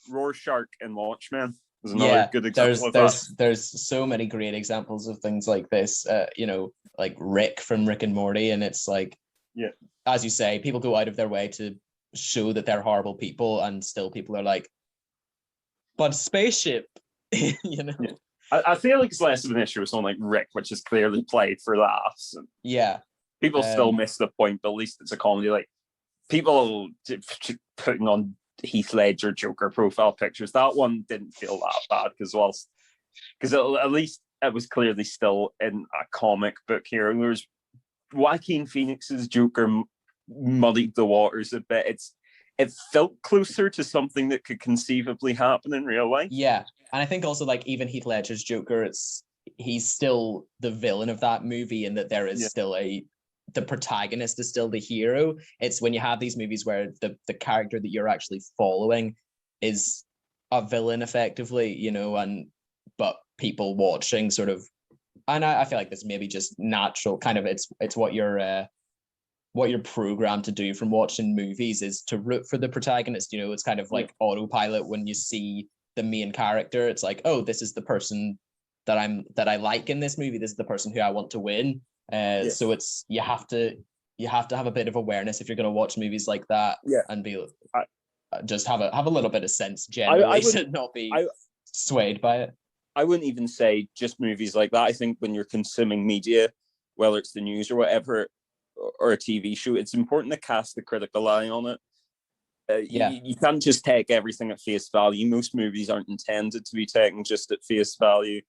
Rorschach in Watchmen is another good example of that. There's so many great examples of things like this. You know, like Rick from Rick and Morty, and it's like, as you say, people go out of their way to show that they're horrible people, and still people are like, but spaceship, you know. Yeah. I feel like it's less of an issue with someone like Rick, which is clearly played for laughs. People still miss the point, but at least it's a comedy. Like, people putting on Heath Ledger Joker profile pictures, that one didn't feel that bad because at least it was clearly still in a comic book here. And there's Joaquin Phoenix's Joker muddied the waters a bit. It felt closer to something that could conceivably happen in real life. Yeah, and I think also, like, even Heath Ledger's Joker, he's still the villain of that movie, and that there is still the protagonist is still the hero. It's when you have these movies where the character that you're actually following is a villain effectively, you know, but people watching sort of, and I feel like this maybe just natural kind of, it's what you're programmed to do from watching movies is to root for the protagonist. You know, it's kind of like autopilot when you see the main character. It's like, oh, this is the person that I like in this movie. This is the person who I want to win. So it's you have to have a bit of awareness if you're going to watch movies like that, and be just have a little bit of sense generally, to not be swayed by it. I wouldn't even say just movies like that. I think when you're consuming media, whether it's the news or whatever, or a TV show, it's important to cast the critical eye on it. You can't just take everything at face value. Most movies aren't intended to be taken just at face value.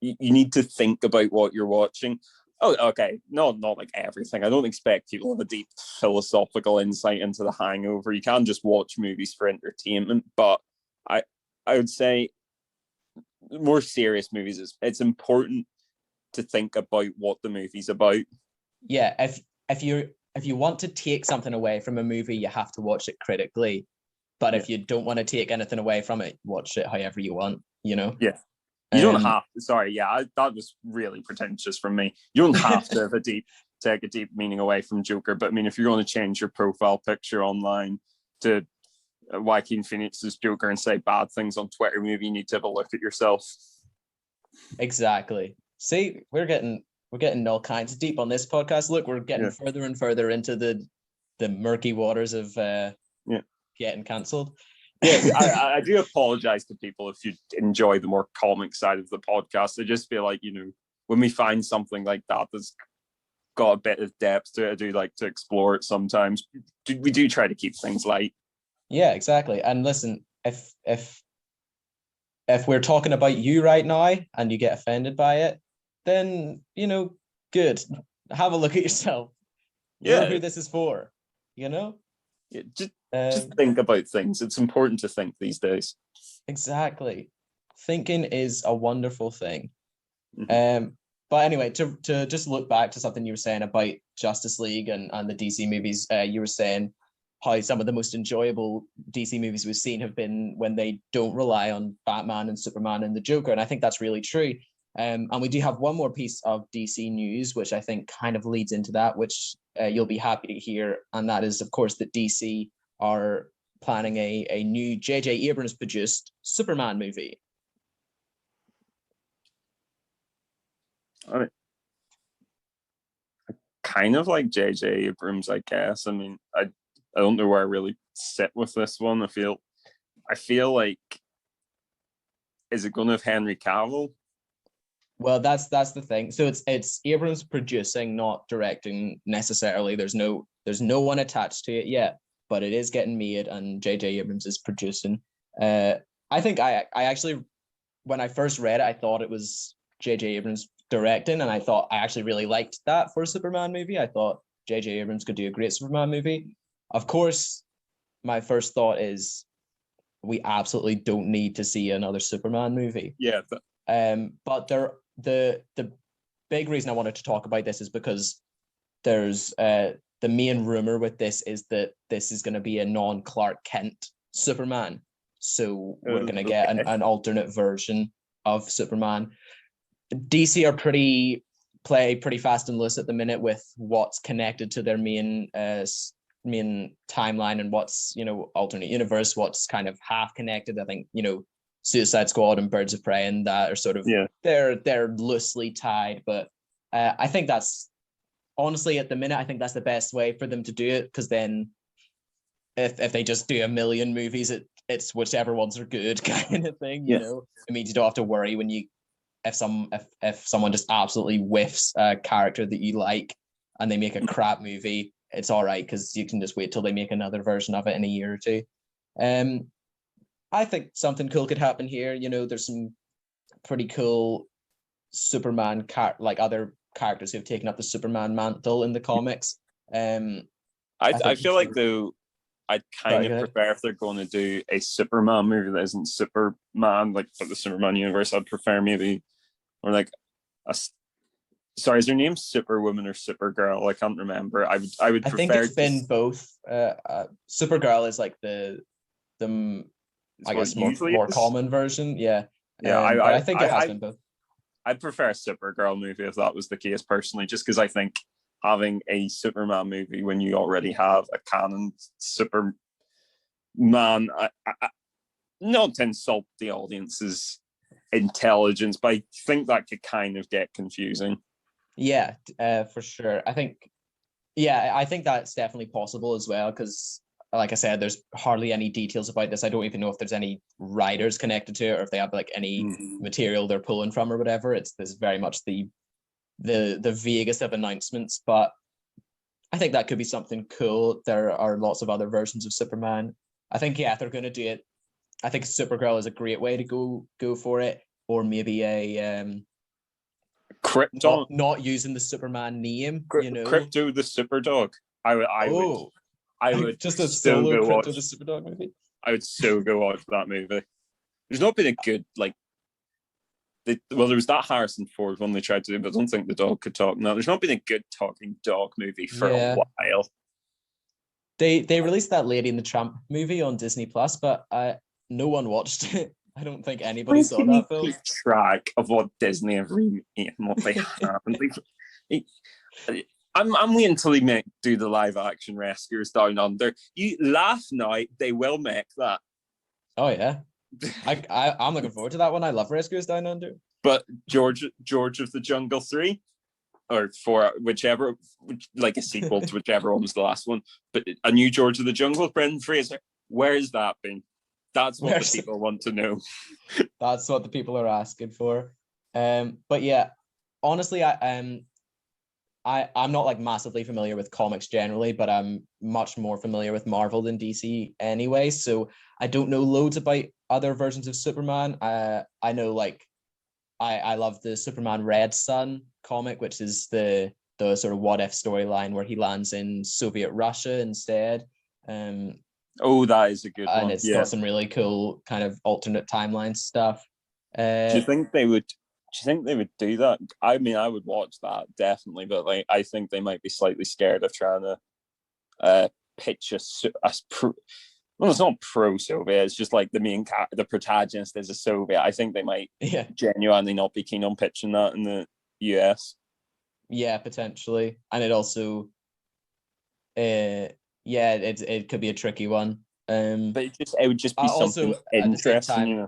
You need to think about what you're watching. Oh, okay. No, not like everything. I don't expect people to have a deep philosophical insight into The Hangover. You can't just watch movies for entertainment. But I would say more serious movies, it's important to think about what the movie's about. Yeah, if you want to take something away from a movie, you have to watch it critically. But if you don't want to take anything away from it, watch it however you want, you know? Yeah. You don't have to, sorry, that was really pretentious from me. You don't have to take a deep meaning away from Joker, but I mean, if you're going to change your profile picture online to Joaquin Phoenix's Joker and say bad things on Twitter, maybe you need to have a look at yourself. Exactly. See, we're getting all kinds of deep on this podcast. Look, we're getting further and further into the murky waters of getting cancelled. Yeah, I do apologize to people if you enjoy the more comic side of the podcast. I just feel like, when we find something like that that's got a bit of depth to it, I do like to explore it sometimes. We do try to keep things light. Yeah, exactly. And listen, if we're talking about you right now and you get offended by it, then, good. Have a look at yourself. You're who this is for, Yeah, just think about things. It's important to think these days. Exactly. Thinking is a wonderful thing. Mm-hmm. But anyway, to just look back to something you were saying about Justice League and the DC movies, you were saying how some of the most enjoyable DC movies we've seen have been when they don't rely on Batman and Superman and the Joker. And I think that's really true. And we do have one more piece of DC news, which I think kind of leads into that, which you'll be happy to hear. And that is, of course, that DC are planning a new J.J. Abrams produced Superman movie. I kind of like J.J. Abrams, I guess. I mean, I don't know where I really sit with this one. I feel like, is it going to have Henry Cavill? Well, that's the thing. So it's Abrams producing, not directing necessarily. There's no one attached to it yet, but it is getting made, and J.J. Abrams is producing. I think I actually, when I first read it, I thought it was J.J. Abrams directing, and I thought I actually really liked that for a Superman movie. I thought J.J. Abrams could do a great Superman movie. Of course, my first thought is we absolutely don't need to see another Superman movie. Yeah. But the big reason I wanted to talk about this is because there's the main rumor with this is that this is going to be a non-Clark Kent Superman. So we're going to get an alternate version of Superman. DC are play pretty fast and loose at the minute with what's connected to their main timeline and what's alternate universe, what's kind of half connected. I think Suicide Squad and Birds of Prey and that are sort of they're loosely tied, but I think that's honestly at the minute I think that's the best way for them to do it, because then if they just do a million movies, it's whichever ones are good kind of thing. It means you don't have to worry when you if someone just absolutely whiffs a character that you like and they make a crap movie. It's all right because you can just wait till they make another version of it in a year or two. I think something cool could happen here. There's some pretty cool Superman like other characters who have taken up the Superman mantle in the comics. I feel like though I'd kind of prefer if they're going to do a Superman movie that isn't Superman, like for the Superman universe. I'd prefer maybe or like sorry, is her name Superwoman or Supergirl? I can't remember. I would prefer. I think it's been both. Supergirl is like the I guess more common version. Yeah. I think it has been both. I'd prefer a Supergirl movie if that was the case personally, just because I think having a Superman movie when you already have a canon Superman, not to insult the audience's intelligence, but I think that could kind of get confusing. Yeah, for sure. I think that's definitely possible as well, because like I said, there's hardly any details about this. I don't even know if there's any writers connected to it, or if they have like any material they're pulling from or whatever. This is very much the vaguest of announcements, but I think that could be something cool. There are lots of other versions of Superman. I think they're going to do it. I think Supergirl is a great way to go for it, or maybe a Krypton, not using the Superman name. Crypto the Superdog. I would just a still solo go Crypto watch. the Superdog movie. I would still go watch that movie. There's not been a good there was that Harrison Ford one they tried to do, but I don't think the dog could talk. No, there's not been a good talking dog movie for a while. They released that Lady and the Tramp movie on Disney Plus, but no one watched it. I don't think anybody saw that film. Keep track of what Disney have remade and what they haven't. I'm waiting until they do the live action Rescuers Down Under. You laugh now, they will make that. Oh yeah. I'm looking forward to that one. I love Rescuers Down Under. But George of the Jungle 3, or 4, whichever, like a sequel to whichever one was the last one. But a new George of the Jungle with Brendan Fraser, where has that been? That's what the people want to know. That's what the people are asking for. But yeah, honestly, I'm not like massively familiar with comics generally, but I'm much more familiar with Marvel than DC anyway. So I don't know loads about other versions of Superman. I know like I love the Superman Red Sun comic, which is the sort of what if storyline where he lands in Soviet Russia instead. That is a good one. And it's got some really cool kind of alternate timeline stuff. Do you think they would? Do you think they would do that? I mean, I would watch that definitely, but like, I think they might be slightly scared of trying to pitch well, it's not pro-Soviet. It's just like the protagonist is a Soviet. I think they might genuinely not be keen on pitching that in the US. Yeah, potentially, and it also, it could be a tricky one. But it would just be something interesting.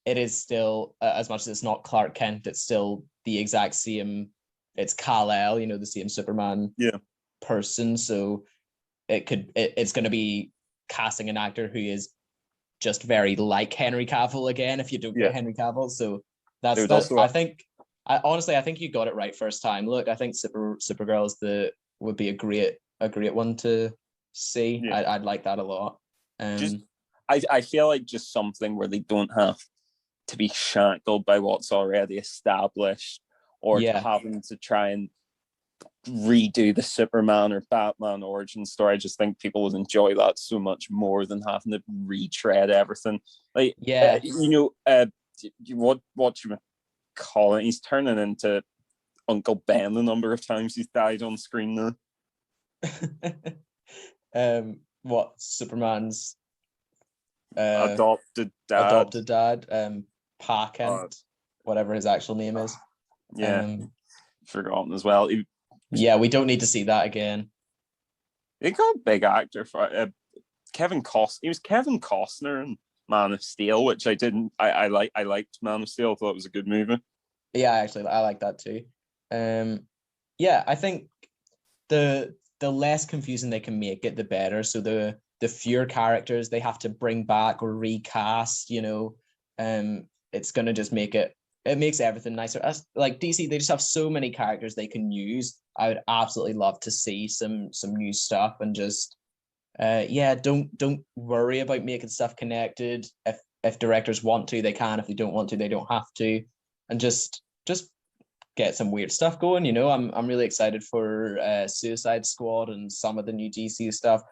It is still, as much as it's not Clark Kent, it's still the exact same. It's Kal-El, the same Superman person. So it's going to be casting an actor who is just very like Henry Cavill again. If you don't get Henry Cavill, so that's I think you got it right first time. Look, I think Supergirl would be a great one to see. Yeah. I'd like that a lot. I feel like just something where they don't have to be shackled by what's already established, or having to try and redo the Superman or Batman origin story. I just think people would enjoy that so much more than having to retread everything. Like, what you call it? He's turning into Uncle Ben the number of times he's died on screen now. What Superman's adopted dad, Pa Kent, whatever his actual name is. Forgotten as well. We don't need to see that again. He got a big actor for Kevin Costner. He was Kevin Costner in Man of Steel, which I didn't. I liked Man of Steel. I thought it was a good movie. Yeah, actually, I like that too. I think the less confusing they can make it, the better. So the fewer characters they have to bring back or recast, it's gonna just make it makes everything nicer. As like DC, they just have so many characters they can use. I would absolutely love to see some new stuff, and just don't worry about making stuff connected. If directors want to, they can. If they don't want to, they don't have to. And just get some weird stuff going. I'm really excited for Suicide Squad and some of the new DC stuff.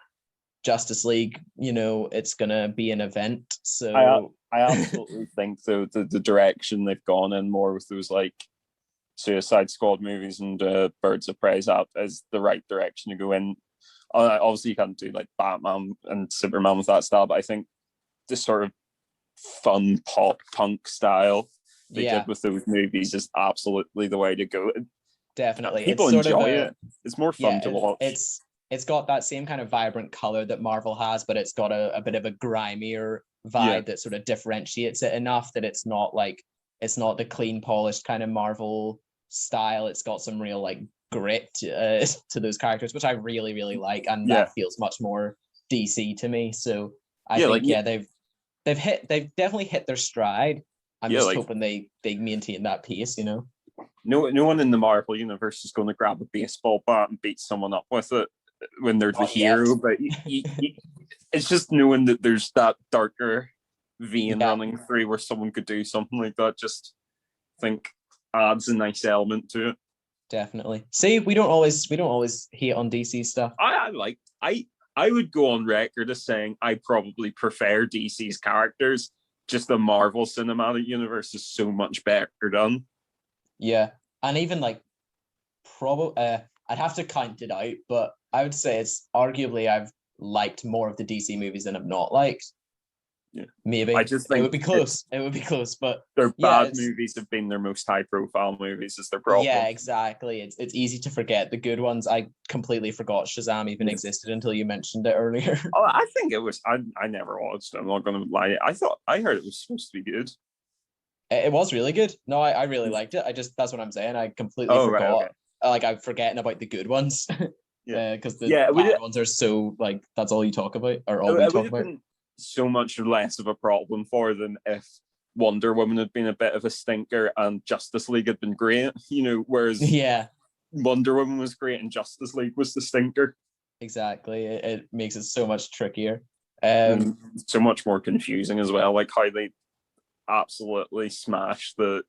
Justice League, it's gonna be an event. So I absolutely think the direction they've gone in more with those like Suicide Squad movies and Birds of Prey is the right direction to go in. Obviously, you can't do like Batman and Superman with that style, but I think this sort of fun pop punk style they did with those movies is absolutely the way to go. Definitely, people enjoy it. It's more fun to watch. It's got that same kind of vibrant color that Marvel has, but it's got a bit of a grimier vibe that sort of differentiates it enough that it's not the clean polished kind of Marvel style. It's got some real like grit to those characters, which I really, really like, and that feels much more DC to me. So I Yeah, think like they've definitely hit their stride. I'm yeah, just like hoping they maintain that pace, you know. no one in the Marvel universe is going to grab a baseball bat and beat someone up with it when they're the Not yet. hero. But it's just knowing that there's that darker vein Yeah, running through where someone could do something like that. Just think adds a nice element to it. definitely. See, we don't always hate on DC stuff. I would go on record as saying I probably prefer DC's characters. Just the Marvel Cinematic Universe is so much better done. Yeah, and even like probably I'd have to count it out, but I would say it's arguably I've liked more of the DC movies than I've not liked. Yeah. Maybe I just it think would be close. It would be close, but their yeah, bad movies have been their most high profile movies is their problem. yeah, exactly. It's easy to forget the good ones. I completely forgot Shazam even Yeah. existed until you mentioned it earlier. Oh, I think it was. I never watched it. I'm not going to lie. I heard it was supposed to be good. It was really good. No, I really liked it. I just that's what I'm saying. I completely Oh, right, forgot. okay. Like I'm forgetting about the good ones. Yeah, Because the yeah. bad ones are so like that's all you talk about or all we It would talk have about. been so much less of a problem for them if Wonder Woman had been a bit of a stinker and Justice League had been great. Whereas Yeah, Wonder Woman was great and Justice League was the stinker. exactly. It makes it so much trickier. And so much more confusing as well. Like how they absolutely smash the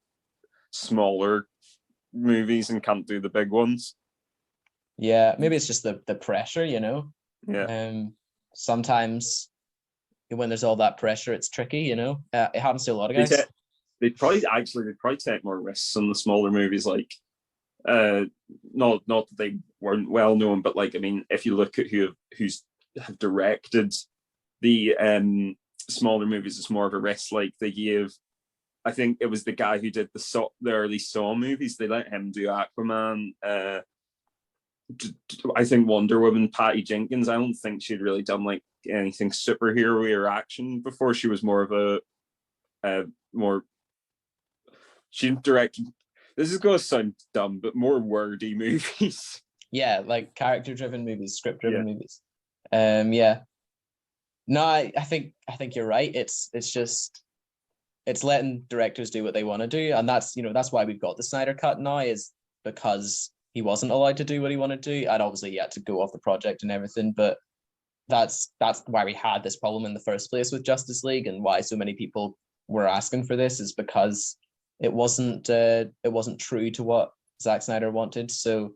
smaller movies and can't do the big ones. Yeah, maybe it's just the pressure, you know. Yeah. Sometimes when there's all that pressure, it's tricky, you know. It happens to a lot of They guys. they'd probably take more risks on the smaller movies, like not that they weren't well known, but like I mean, if you look at who's have directed the smaller movies, it's more of a risk. Like they gave, I think it was the guy who did the early Saw movies. They let him do Aquaman. I think Wonder Woman, Patty Jenkins. I don't think she'd really done like anything superhero or action before. She was more of a more. She directed. This is going to sound dumb, but more wordy movies. Yeah, like character-driven movies, script-driven Yeah. movies. Yeah. No, I think you're right. It's just it's letting directors do what they want to do, and that's why we've got the Snyder Cut now, is because he wasn't allowed to do what he wanted to do, and obviously he had to go off the project and everything. But that's why we had this problem in the first place with Justice League, and why so many people were asking for this is because it wasn't true to what Zack Snyder wanted. So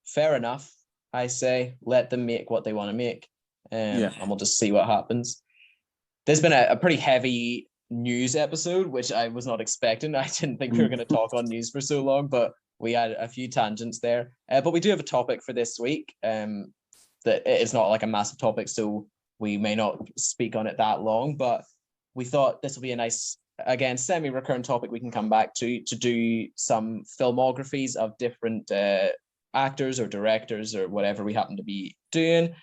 fair enough, I say, let them make what they want to make, and we'll just see what happens. There's been a pretty heavy news episode, which I was not expecting. I didn't think we were going to talk on news for so long, but we had a few tangents there. But we do have a topic for this week. That it's not like a massive topic, so we may not speak on it that long, but we thought this will be a nice, again, semi-recurrent topic we can come back to do some filmographies of different actors or directors or whatever we happen to be doing,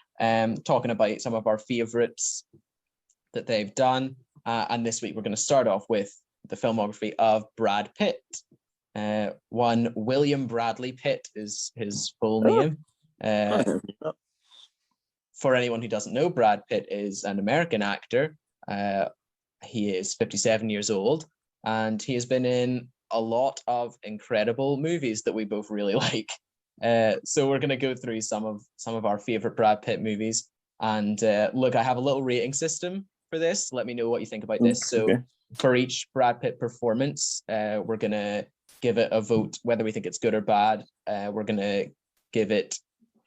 talking about some of our favorites that they've done. And this week we're going to start off with the filmography of Brad Pitt. One William Bradley Pitt is his full name. For anyone who doesn't know, Brad Pitt is an American actor. He is 57 years old, and he has been in a lot of incredible movies that we both really like. So we're going to go through some of our favorite Brad Pitt movies. And look, I have a little rating system for this. Let me know what you think about this. So for each Brad Pitt performance, we're going to give it a vote, whether we think it's good or bad. We're going to give it,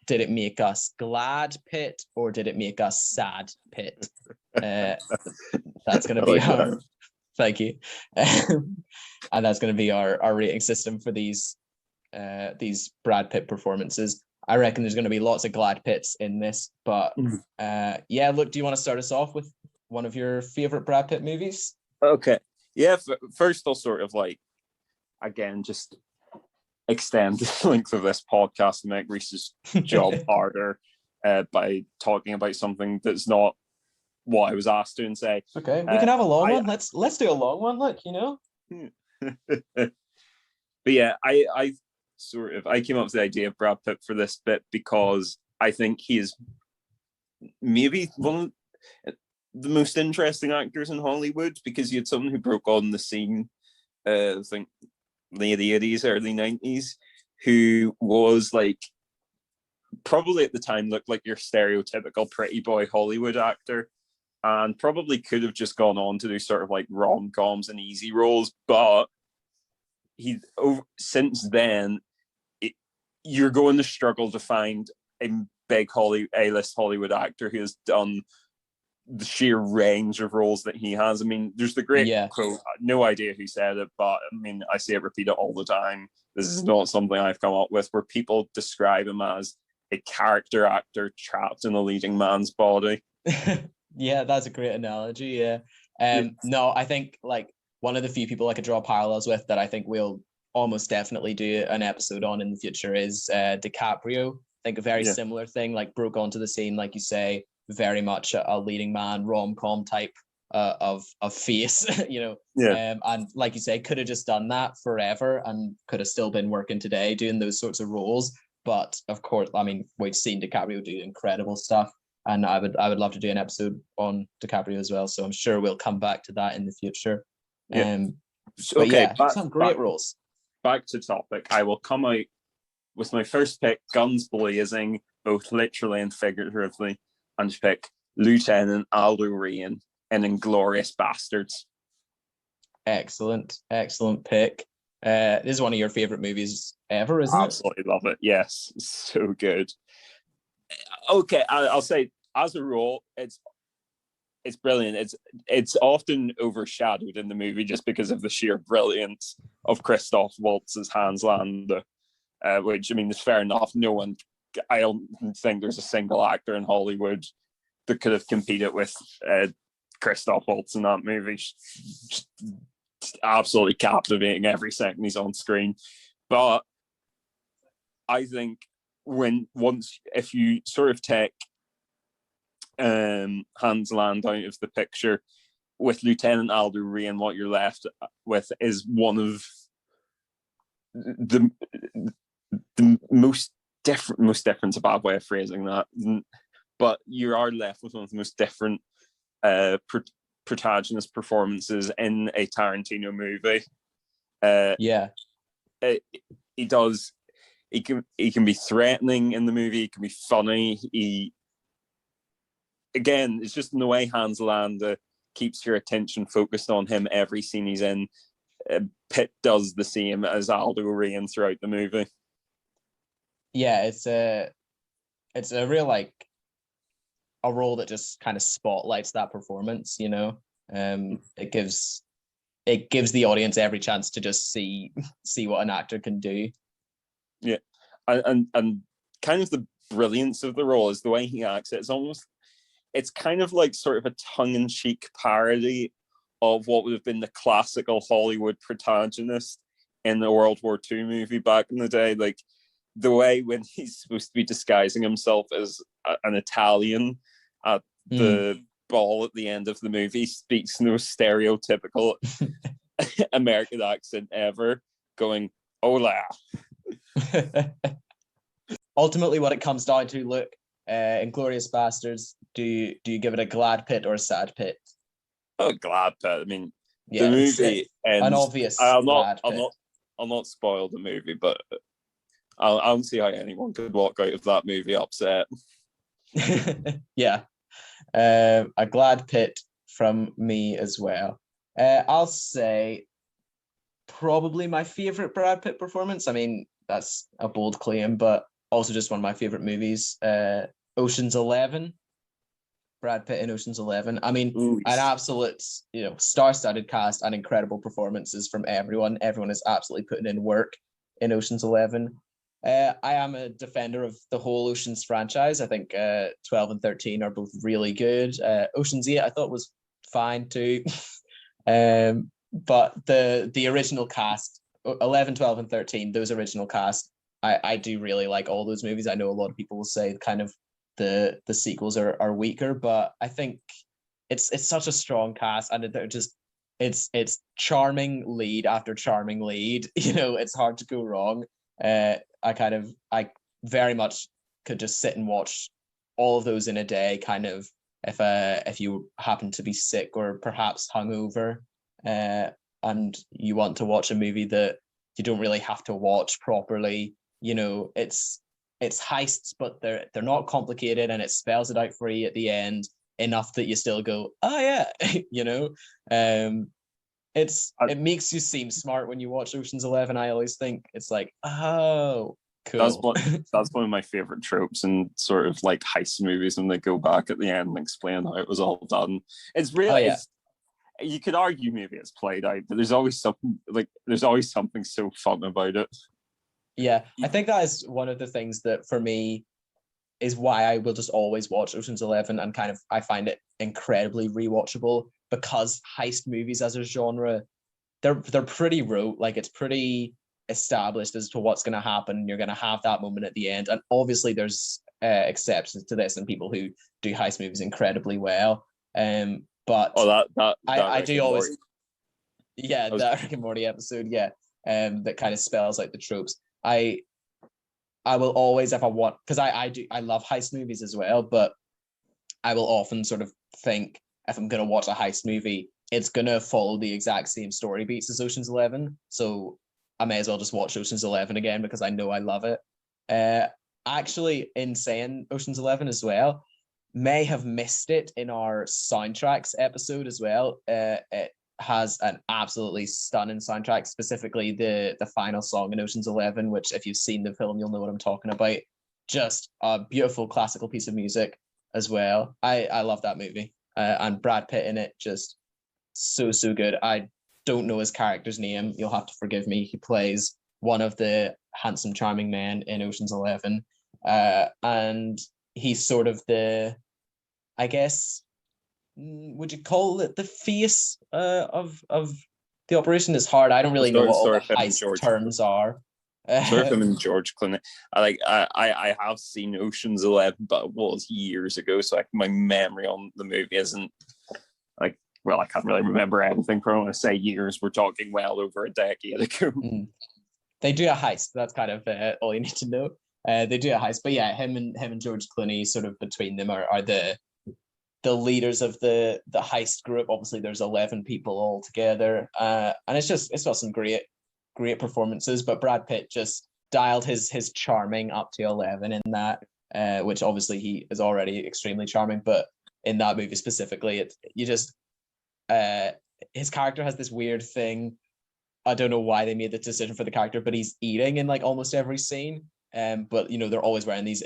did it make us glad Pitt or did it make us sad Pitt? That's going to be our, thank you. And that's going to be our rating system for these Brad Pitt performances. I reckon there's going to be lots of glad Pitts in this, but yeah, look, do you want to start us off with one of your favorite Brad Pitt movies? Okay. Yeah, first I'll sort of like, again, just extend the length of this podcast and make Reese's job harder by talking about something that's not what I was asked to and say. Okay, we can have a long one. Let's do a long one. Look, you know. But yeah, I came up with the idea of Brad Pitt for this bit because I think he is maybe one of the most interesting actors in Hollywood, because you had someone who broke on the scene, I think late 80s, early 90s, who was like probably at the time looked like your stereotypical pretty boy Hollywood actor, and probably could have just gone on to do sort of like rom-coms and easy roles, but since then you're going to struggle to find a big A-list Hollywood actor who has done the sheer range of roles that he has. I mean, there's the great quote, no idea who said it, but I mean, I see it repeated all the time. This is not something I've come up with, where people describe him as a character actor trapped in a leading man's body. Yeah, that's a great analogy. Yeah. No, I think like one of the few people I could draw parallels with that I think we'll almost definitely do an episode on in the future is DiCaprio. I think a very similar thing, like broke onto the scene, like you say, very much a leading man rom-com type of face, you know. And like you say, could have just done that forever and could have still been working today doing those sorts of roles. But of course, I mean, we've seen DiCaprio do incredible stuff, and I would love to do an episode on DiCaprio as well. So I'm sure we'll come back to that in the future. Some great roles. Back to topic. I will come out with my first pick, guns blazing, both literally and figuratively, and pick Lieutenant Aldo Rain in Inglorious Bastards. Excellent pick. This is one of your favorite movies ever, isn't it? Absolutely love it. Yes, so good. Okay, I'll say as a role, it's brilliant. It's often overshadowed in the movie just because of the sheer brilliance of Christoph Waltz's Hans Landa, which, I mean, is fair enough. I don't think there's a single actor in Hollywood that could have competed with Christoph Waltz in that movie. Just absolutely captivating every second he's on screen. But I think if you sort of take Hans Land out of the picture, with Lieutenant Aldo Rain, what you're left with is one of the most different, a bad way of phrasing that, but you are left with one of the most different protagonist performances in a Tarantino movie. He can be threatening in the movie, he can be funny, again, it's just in the way Hans Landa keeps your attention focused on him every scene he's in. Pitt does the same as Aldo Rain throughout the movie. Yeah, it's a real, like, a role that just kind of spotlights that performance, you know. It gives the audience every chance to just see what an actor can do. Yeah, and kind of the brilliance of the role is the way he acts. It's kind of like sort of a tongue-in-cheek parody of what would have been the classical Hollywood protagonist in the World War II movie back in the day. Like the way when he's supposed to be disguising himself as an Italian at the ball at the end of the movie, speaks no stereotypical American accent ever, going, hola. Ultimately, what it comes down to, look, Inglorious Bastards, do you give it a glad pit or a sad pit? Oh, glad pit. I mean, the movie ends. An obvious. I'll not spoil the movie, but I don't see how anyone could walk out of that movie upset. Yeah, a glad pit from me as well. I'll say probably my favorite Brad Pitt performance. I mean, that's a bold claim, but also just one of my favorite movies. Ocean's 11. Brad Pitt in Ocean's 11. I mean, an absolute, star-studded cast and incredible performances from everyone. Everyone is absolutely putting in work in Ocean's 11. I am a defender of the whole Ocean's franchise. I think 12 and 13 are both really good. Ocean's 8 I thought was fine too. But the original cast, 11, 12, and 13, those original cast, I do really like all those movies. I know a lot of people will say kind of the sequels are weaker, but I think it's such a strong cast, and they're just it's charming lead after charming lead. It's hard to go wrong. I very much could just sit and watch all of those in a day, kind of, if you happen to be sick or perhaps hungover, and you want to watch a movie that you don't really have to watch properly, you know, it's heists, but they're not complicated, and it spells it out for you at the end enough that you still go, oh yeah, you know. It makes you seem smart when you watch Ocean's 11. I always think it's like, oh, cool. That's one of my favorite tropes in sort of like heist movies, when they go back at the end and explain how it was all done. It's really, you could argue maybe it's played out, but there's always something so fun about it. Yeah, I think that is one of the things that for me is why I will just always watch Ocean's 11, and kind of I find it incredibly rewatchable, because heist movies as a genre, they're pretty rote. Like, it's pretty established as to what's going to happen. You're going to have that moment at the end, and obviously there's exceptions to this and people who do heist movies incredibly well. But I do always, that Rick and Morty episode, that kind of spells out the tropes. I will always, if I want, because I love heist movies as well, but I will often sort of think, if I'm going to watch a heist movie, it's going to follow the exact same story beats as Ocean's 11. So I may as well just watch Ocean's 11 again, because I know I love it. Actually, in saying Ocean's 11 as well, may have missed it in our soundtracks episode as well. It has an absolutely stunning soundtrack, specifically the final song in Ocean's 11, which, if you've seen the film, you'll know what I'm talking about. Just a beautiful classical piece of music as well. I love that movie. And Brad Pitt in it, just so good. I don't know his character's name. You'll have to forgive me. He plays one of the handsome, charming men in Ocean's 11. And he's sort of the, I guess, would you call it the face of the operation? Is hard. I don't really know what all the heist terms are. Sort of him and George Clooney. I have seen Ocean's 11, but it was years ago, so my memory on the movie isn't like, well, I can't really remember anything from when I say years. We're talking well over a decade ago. They do a heist. That's kind of all you need to know. They do a heist, but yeah, him and George Clooney, sort of between them, are the leaders of the heist group. Obviously, there's 11 people all together, and it's got some great performances. But Brad Pitt just dialed his charming up to 11 in that, which obviously he is already extremely charming, but in that movie specifically, his character has this weird thing. I don't know why they made the decision for the character, but he's eating in like almost every scene. But you know, they're always wearing these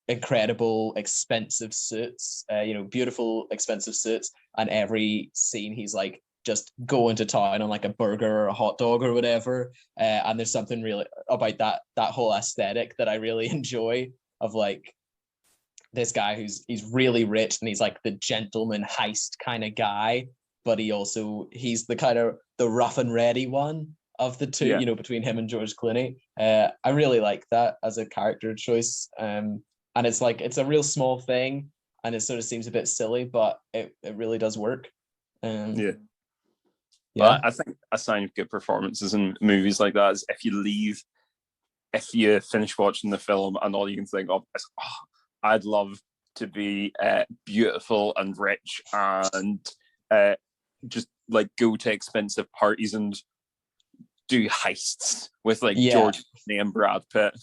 incredible expensive suits, beautiful expensive suits, and every scene he's like just going to town on like a burger or a hot dog or whatever. And there's something really about that whole aesthetic that I really enjoy, of like this guy he's really rich, and he's like the gentleman heist kind of guy, but he's the kind of the rough and ready one of the two, between him and George Clooney. I really like that as a character choice. And it's like, it's a real small thing, and it sort of seems a bit silly, but it really does work. Well, I think a sign of good performances in movies like that is if you finish watching the film and all you can think of is, I'd love to be beautiful and rich and just like go to expensive parties and do heists with like George Clooney and Brad Pitt.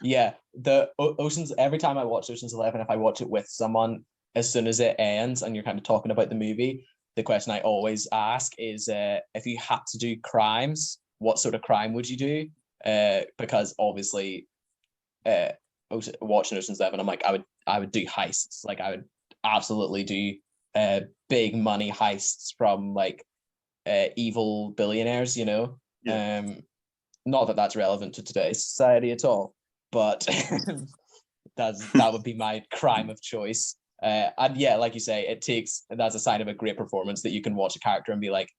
Yeah, the Oceans, every time I watch Ocean's 11, if I watch it with someone, as soon as it ends and you're kind of talking about the movie, the question I always ask is, if you had to do crimes, what sort of crime would you do? Because obviously, watching Ocean's 11, I'm like, I would do heists. Like, I would absolutely do big money heists from like evil billionaires, not that that's relevant to today's society at all, but that would be my crime of choice. And yeah, like you say, that's a sign of a great performance, that you can watch a character and be like,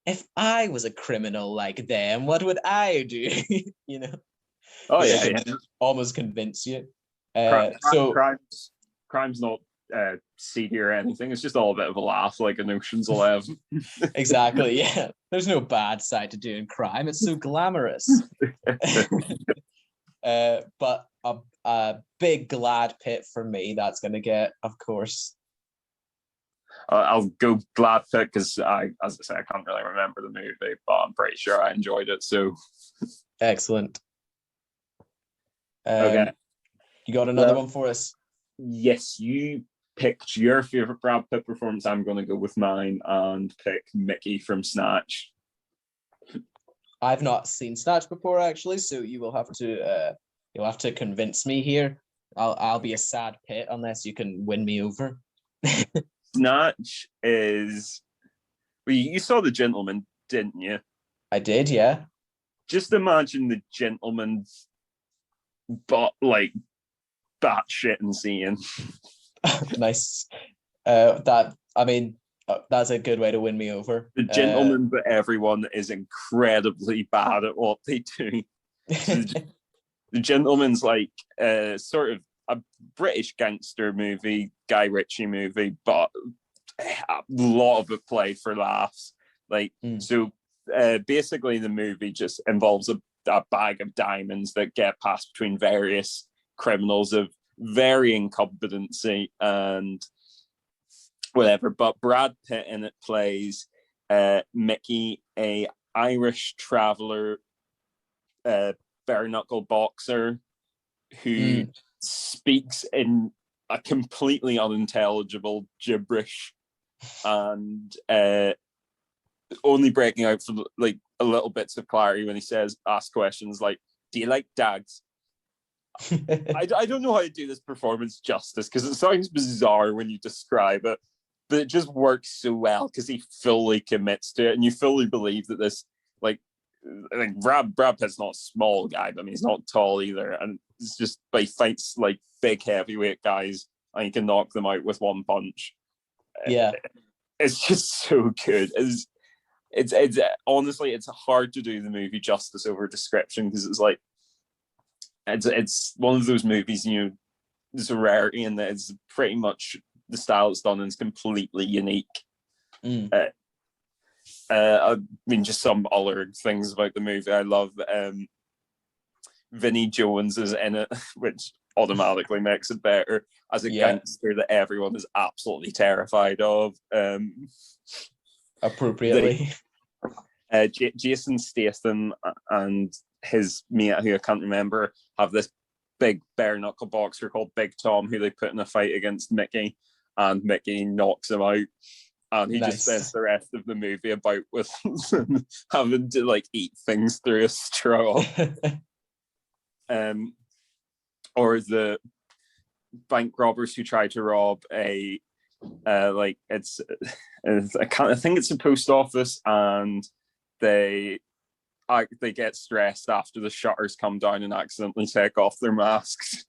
if I was a criminal like them, what would I do? Oh yeah. Almost convince you. Crime's not seedy or anything. It's just all a bit of a laugh, like an Ocean's 11. Exactly. Yeah. There's no bad side to doing crime. It's so glamorous. But a big glad Pitt for me. That's going to get, of course. I'll go glad Pitt because as I say, I can't really remember the movie, but I'm pretty sure I enjoyed it. So excellent. Okay, you got another one for us? Yes, you picked your favorite Brad Pitt performance. I'm going to go with mine and pick Mickey from Snatch. I've not seen Snatch before, actually, so you'll have to convince me here. I'll be a sad Pitt unless you can win me over. Snatch is. Well, you saw The Gentleman, didn't you? I did, yeah. Just imagine The Gentleman, but like batshit insane. Nice. That's a good way to win me over. The Gentleman, but everyone is incredibly bad at what they do. So the Gentleman's like sort of a British gangster movie, Guy Ritchie movie, but a lot of it played for laughs. So basically the movie just involves a bag of diamonds that get passed between various criminals of varying competency and whatever. But Brad Pitt in it plays Mickey, a Irish traveler, bare knuckle boxer who speaks in a completely unintelligible gibberish and only breaking out for like a little bits of clarity when he asks questions like, "Do you like dags?" I don't know how to do this performance justice because it sounds bizarre when you describe it, but it just works so well because he fully commits to it, and you fully believe that this, like, I think Brad Pitt's not a small guy, but I mean he's not tall either, and it's just, but he fights like big heavyweight guys and he can knock them out with one punch. Yeah, it's just so good. It's honestly, it's hard to do the movie justice over description because it's like it's one of those movies, it's a rarity in that it's pretty much the style it's done and it's completely unique. I mean, just some other things about the movie I love. Vinnie Jones is in it, which automatically makes it better as a gangster that everyone is absolutely terrified of. Appropriately. Jason Statham and his mate, who I can't remember, have this big bare knuckle boxer called Big Tom, who they put in a fight against Mickey, and Mickey knocks him out. And he just spends the rest of the movie about with having to like eat things through a straw. Or the bank robbers who try to rob I think it's a post office, and they get stressed after the shutters come down and accidentally take off their masks.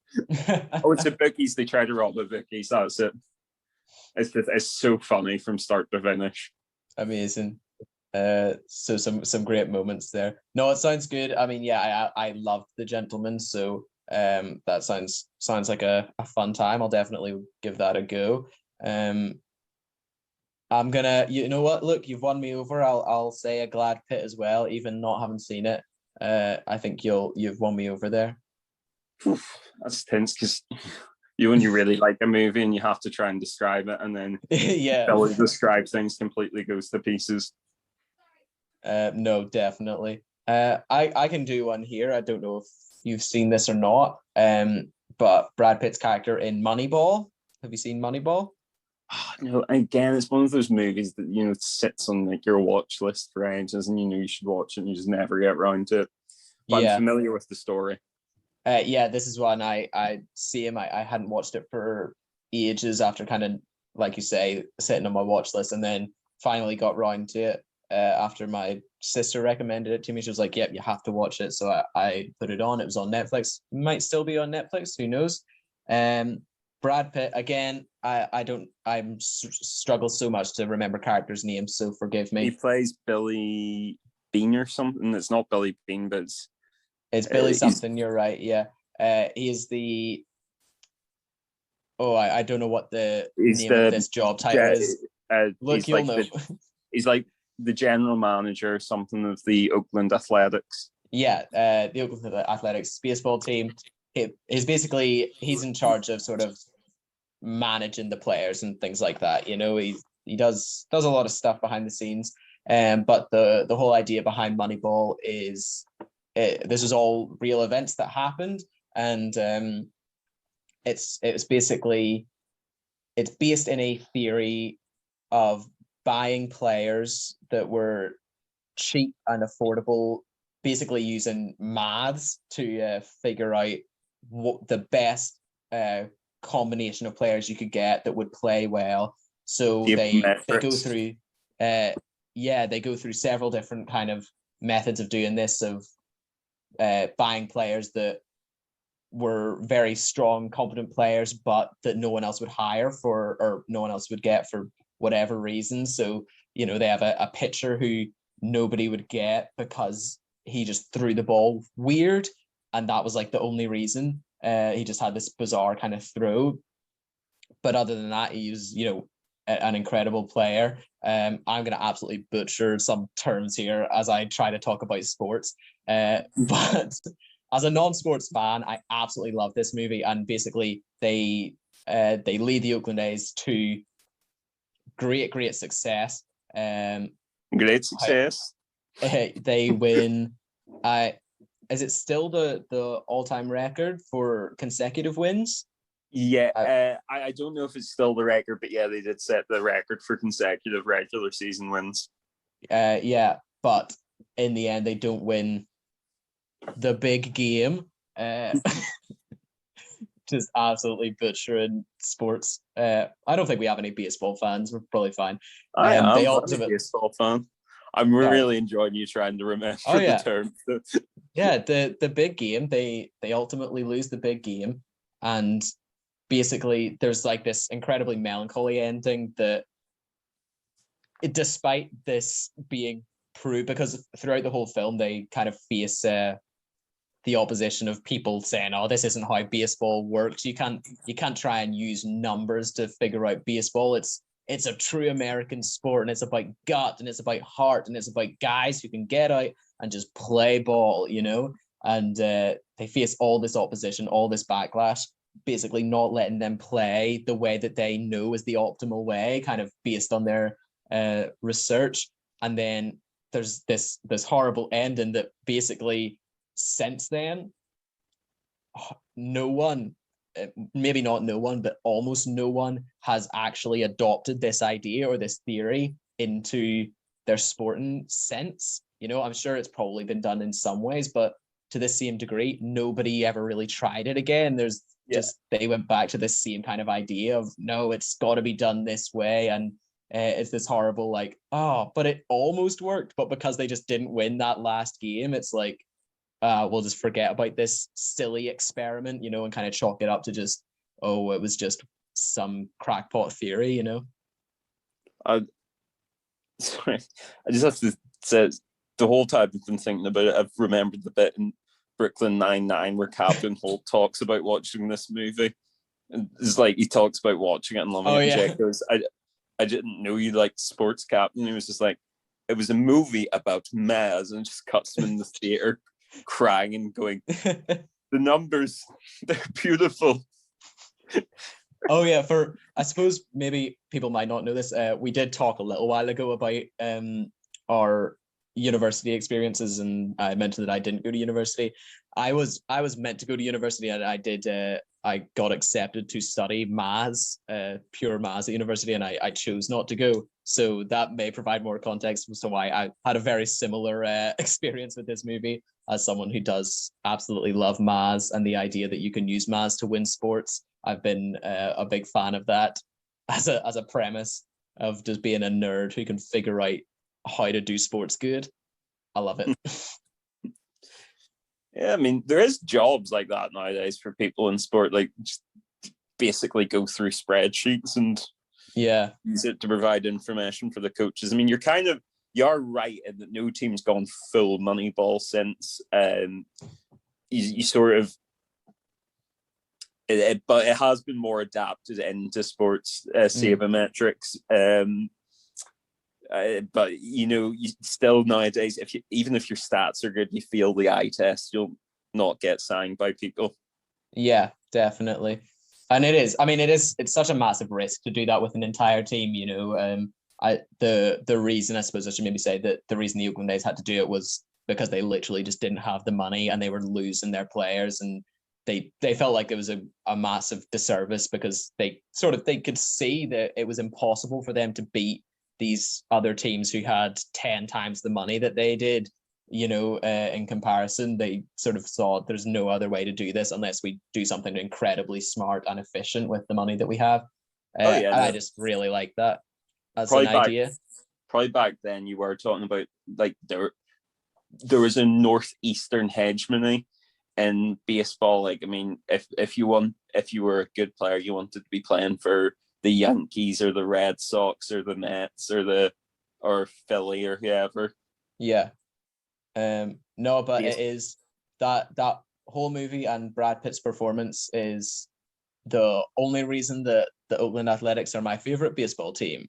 Oh, it's a bookies. They try to rob the bookies. That's it. It's so funny from start to finish. Amazing. So some great moments there. No, it sounds good. I mean, yeah, I loved The Gentleman, so that sounds like a fun time. I'll definitely give that a go. I'm gonna, you know what? Look, you've won me over. I'll say a glad Pitt as well, even not having seen it. I think you've won me over there. That's tense because when you really like a movie and you have to try and describe it, and then Billy describes things completely goes to pieces. No, definitely. I can do one here. I don't know if you've seen this or not. But Brad Pitt's character in Moneyball. Have you seen Moneyball? No, again, it's one of those movies that sits on like your watch list for ages, and you should watch it, and you just never get around to it. But I'm familiar with the story. This is one I see him. I hadn't watched it for ages after kind of, like you say, sitting on my watch list, and then finally got round to it after my sister recommended it to me. She was like, "Yep, you have to watch it." So I put it on. It was on Netflix. Might still be on Netflix. Who knows? Brad Pitt again. I struggle so much to remember characters' names, so forgive me. He plays Billy Bean or something. It's not Billy Bean, but it's Billy something. You're right. Yeah. He is the. Oh, I don't know what the name of this job title is. Look, you'll know. He's like the general manager or something of the Oakland Athletics. Yeah, the Oakland Athletics baseball team. he's in charge of sort of managing the players and things like that. He does a lot of stuff behind the scenes. But the whole idea behind Moneyball is this is all real events that happened, and it's basically it's based in a theory of buying players that were cheap and affordable, basically using maths to figure out what the best combination of players you could get that would play well. So they go through they go through several different kind of methods of doing this, of buying players that were very strong, competent players, but that no one else would hire for, or no one else would get for whatever reason. So, they have a pitcher who nobody would get because he just threw the ball weird, and that was like the only reason. He just had this bizarre kind of throw. But other than that, he was, an incredible player. I'm going to absolutely butcher some terms here as I try to talk about sports. But as a non-sports fan, I absolutely love this movie. And basically, they lead the Oakland A's to great success. Great success. They win. Is it still the all-time record for consecutive wins? Yeah, I don't know if it's still the record, but yeah, they did set the record for consecutive regular season wins. Yeah, but in the end, they don't win the big game. Just absolutely butchering sports. I don't think we have any baseball fans. We're probably fine. I'm a baseball fan. I'm really enjoying you trying to remember the term. Yeah, the big game. They ultimately lose the big game, and basically there's like this incredibly melancholy ending that, despite this being proved, because throughout the whole film they kind of face the opposition of people saying, "Oh, this isn't how baseball works. You can't try and use numbers to figure out baseball. It's a true American sport, and it's about gut, and it's about heart, and it's about guys who can get out and just play ball," And they face all this opposition, all this backlash, basically not letting them play the way that they know is the optimal way, kind of based on their research. And then there's this horrible ending that basically, since then, no one, maybe not no one, but almost no one has actually adopted this idea or this theory into their sporting sense. I'm sure it's probably been done in some ways, but to the same degree, nobody ever really tried it again. There's just, they went back to this same kind of idea of, no, it's got to be done this way. And it's this horrible, like, oh, but it almost worked. But because they just didn't win that last game, it's like, we'll just forget about this silly experiment, and kind of chalk it up to just, oh, it was just some crackpot theory, Sorry, I just have to say, the whole time I've been thinking about it, I've remembered the bit in Brooklyn Nine-Nine where Captain Holt talks about watching this movie. And it's like, he talks about watching it and loving it. And Jack goes, I didn't know you liked sports, Captain. He was just like, it was a movie about Maz, and just cuts him in the theater crying and going, the numbers, they're beautiful. Oh yeah, I suppose maybe people might not know this. We did talk a little while ago about our university experiences, and I mentioned that I didn't go to university. I was meant to go to university, and I got accepted to study maths, pure maths at university, and I chose not to go. So that may provide more context as to why I had a very similar experience with this movie, as someone who does absolutely love maths and the idea that you can use maths to win sports. I've been a big fan of that as a premise of just being a nerd who can figure out how to do sports good. I love it. Yeah, I mean, there is jobs like that nowadays for people in sport, like just basically go through spreadsheets and use it to provide information for the coaches. I mean, you're right in that no team's gone full Moneyball since. You sort of, but it has been more adapted into sports sabermetrics. But you still nowadays, even if your stats are good, you fail the eye test, you'll not get signed by people. Yeah, definitely. And it is. I mean, it's such a massive risk to do that with an entire team, you know. The reason, I suppose I should maybe say that the reason the Oakland A's had to do it was because they literally just didn't have the money and they were losing their players, and they felt like it was a massive disservice because they could see that it was impossible for them to beat these other teams who had 10 times the money that they did, you know. In comparison, they sort of thought there's no other way to do this unless we do something incredibly smart and efficient with the money that we have. Oh yeah, And I no, just really like that as an probably back idea. probably back then you were talking about like there was a northeastern hegemony in baseball. Like, I mean, if you were a good player, you wanted to be playing for the Yankees or the Red Sox or the Mets or Philly or whoever. Yeah. No, but Base- it is that whole movie, and Brad Pitt's performance is the only reason that the Oakland Athletics are my favorite baseball team.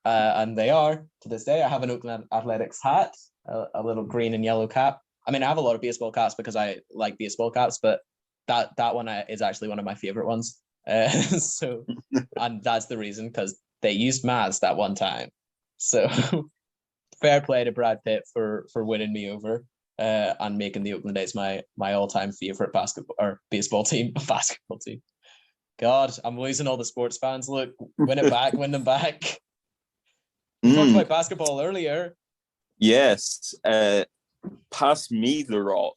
And they are to this day. I have an Oakland Athletics hat, a little green and yellow cap. I mean, I have a lot of baseball caps because I like baseball caps, but that one is actually one of my favorite ones. So, and that's the reason, because they used Maz that one time. So, fair play to Brad Pitt for winning me over, and making the Oakland A's my all time favorite basketball or baseball team. Basketball team. God, I'm losing all the sports fans. Look, win it back, win them back. We talked about basketball earlier. Yes. Pass me the rock.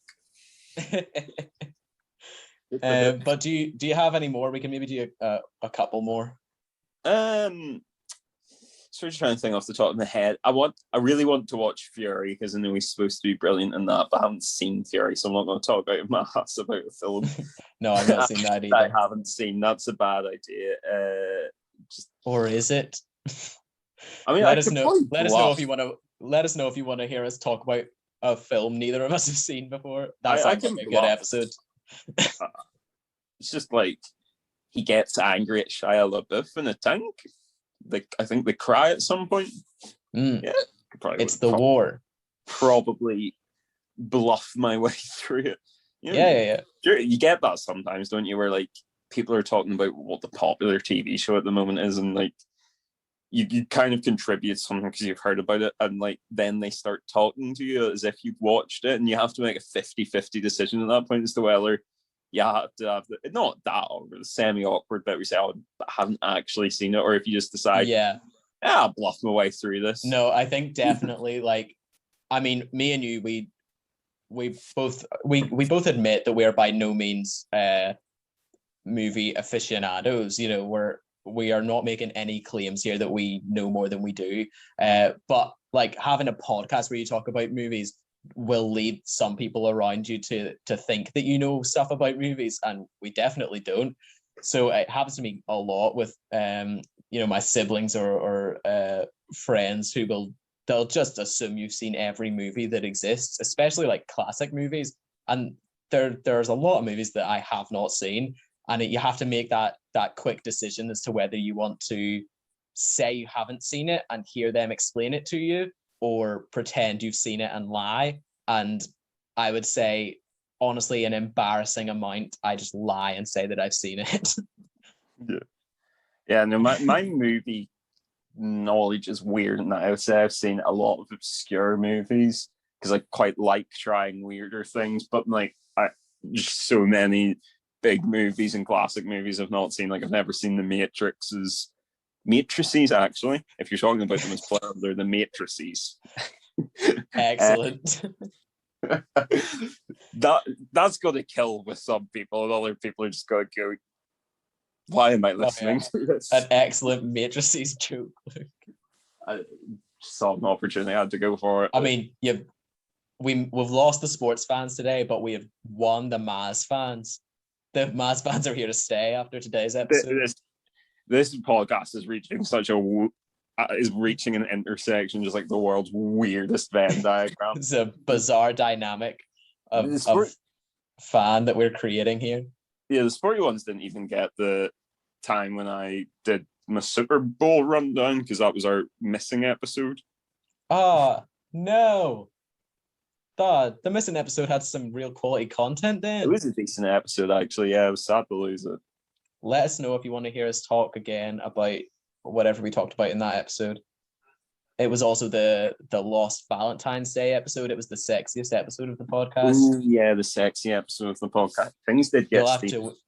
But do you have any more? We can maybe do a couple more. So just trying to think off the top of my head. I really want to watch Fury because I know he's supposed to be brilliant in that, but I haven't seen Fury, so I'm not going to talk about my ass about the film. No, I've not seen that either. I haven't seen. That's a bad idea. Or is it? I mean, let us know if you want to. Let us know if you want to hear us talk about a film neither of us have seen before. That sounds like a good episode. It's just like he gets angry at Shia LaBeouf in a tank. I think they cry at some point. Yeah, it's the war. Probably bluff my way through it. You know, yeah. Sure, you get that sometimes, don't you? Where like people are talking about what the popular TV show at the moment is, and like you kind of contribute something because you've heard about it, and like then they start talking to you as if you've watched it, and you have to make a 50-50 decision at that point as to whether you have to have not that awkward, semi-awkward bit where you say, oh, I haven't actually seen it, or if you just decide, I'll bluff my way through this. No, I think definitely like, I mean, me and you, we both admit that we're by no means movie aficionados. You know, we are not making any claims here that we know more than we do. But like having a podcast where you talk about movies will lead some people around you to think that you know stuff about movies, and we definitely don't. So it happens to me a lot with you know, my siblings or friends they'll just assume you've seen every movie that exists, especially like classic movies. And there's a lot of movies that I have not seen, and you have to make that quick decision as to whether you want to say you haven't seen it and hear them explain it to you, or pretend you've seen it and lie. And I would say, honestly, an embarrassing amount, I just lie and say that I've seen it. Yeah, no, my movie knowledge is weird, and I would say I've seen a lot of obscure movies because I quite like trying weirder things, but like just so many big movies and classic movies I've not seen. Like I've never seen the Matrices, actually. If you're talking about them as plural, they're the Matrices. Excellent. That's going to kill with some people, and other people are just going to go, why am I listening to this? An excellent Matrices joke. I saw an opportunity, I had to go for it. I mean, we've lost the sports fans today, but we have won the Maz fans. The Maz fans are here to stay after today's episode. This podcast is reaching an intersection, just like the world's weirdest Venn diagram. It's a bizarre dynamic of fan that we're creating here. Yeah, the sporty ones didn't even get the time when I did my Super Bowl rundown because that was our missing episode. Oh, no. the missing episode had some real quality content then. It was a decent episode, actually. Yeah, I was sad to lose it. Let us know if you want to hear us talk again about whatever we talked about in that episode. It was also the Lost Valentine's Day episode. It was the sexiest episode of the podcast. Ooh, yeah, the sexy episode of the podcast. Things did get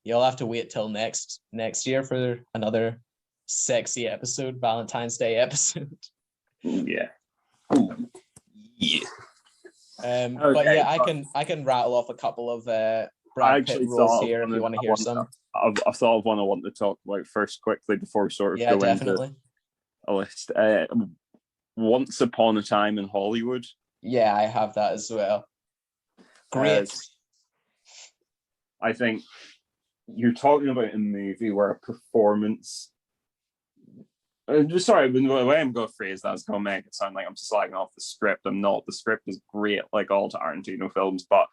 you'll have to wait till next year for another sexy episode, Valentine's Day episode. Ooh, yeah. Ooh, yeah. Okay, but yeah, I can rattle off a couple of Brad Pitt roles here if you want to hear some. I've thought of one I want to talk about first quickly before we sort of go definitely. into a list. Once Upon a Time in Hollywood. Yeah, I have that as well. Great. I think you're talking about a movie where a performance. Sorry, the way I'm going to phrase that is going to make it sound like I'm slagging off the script. I'm not. The script is great, like all Tarantino films, but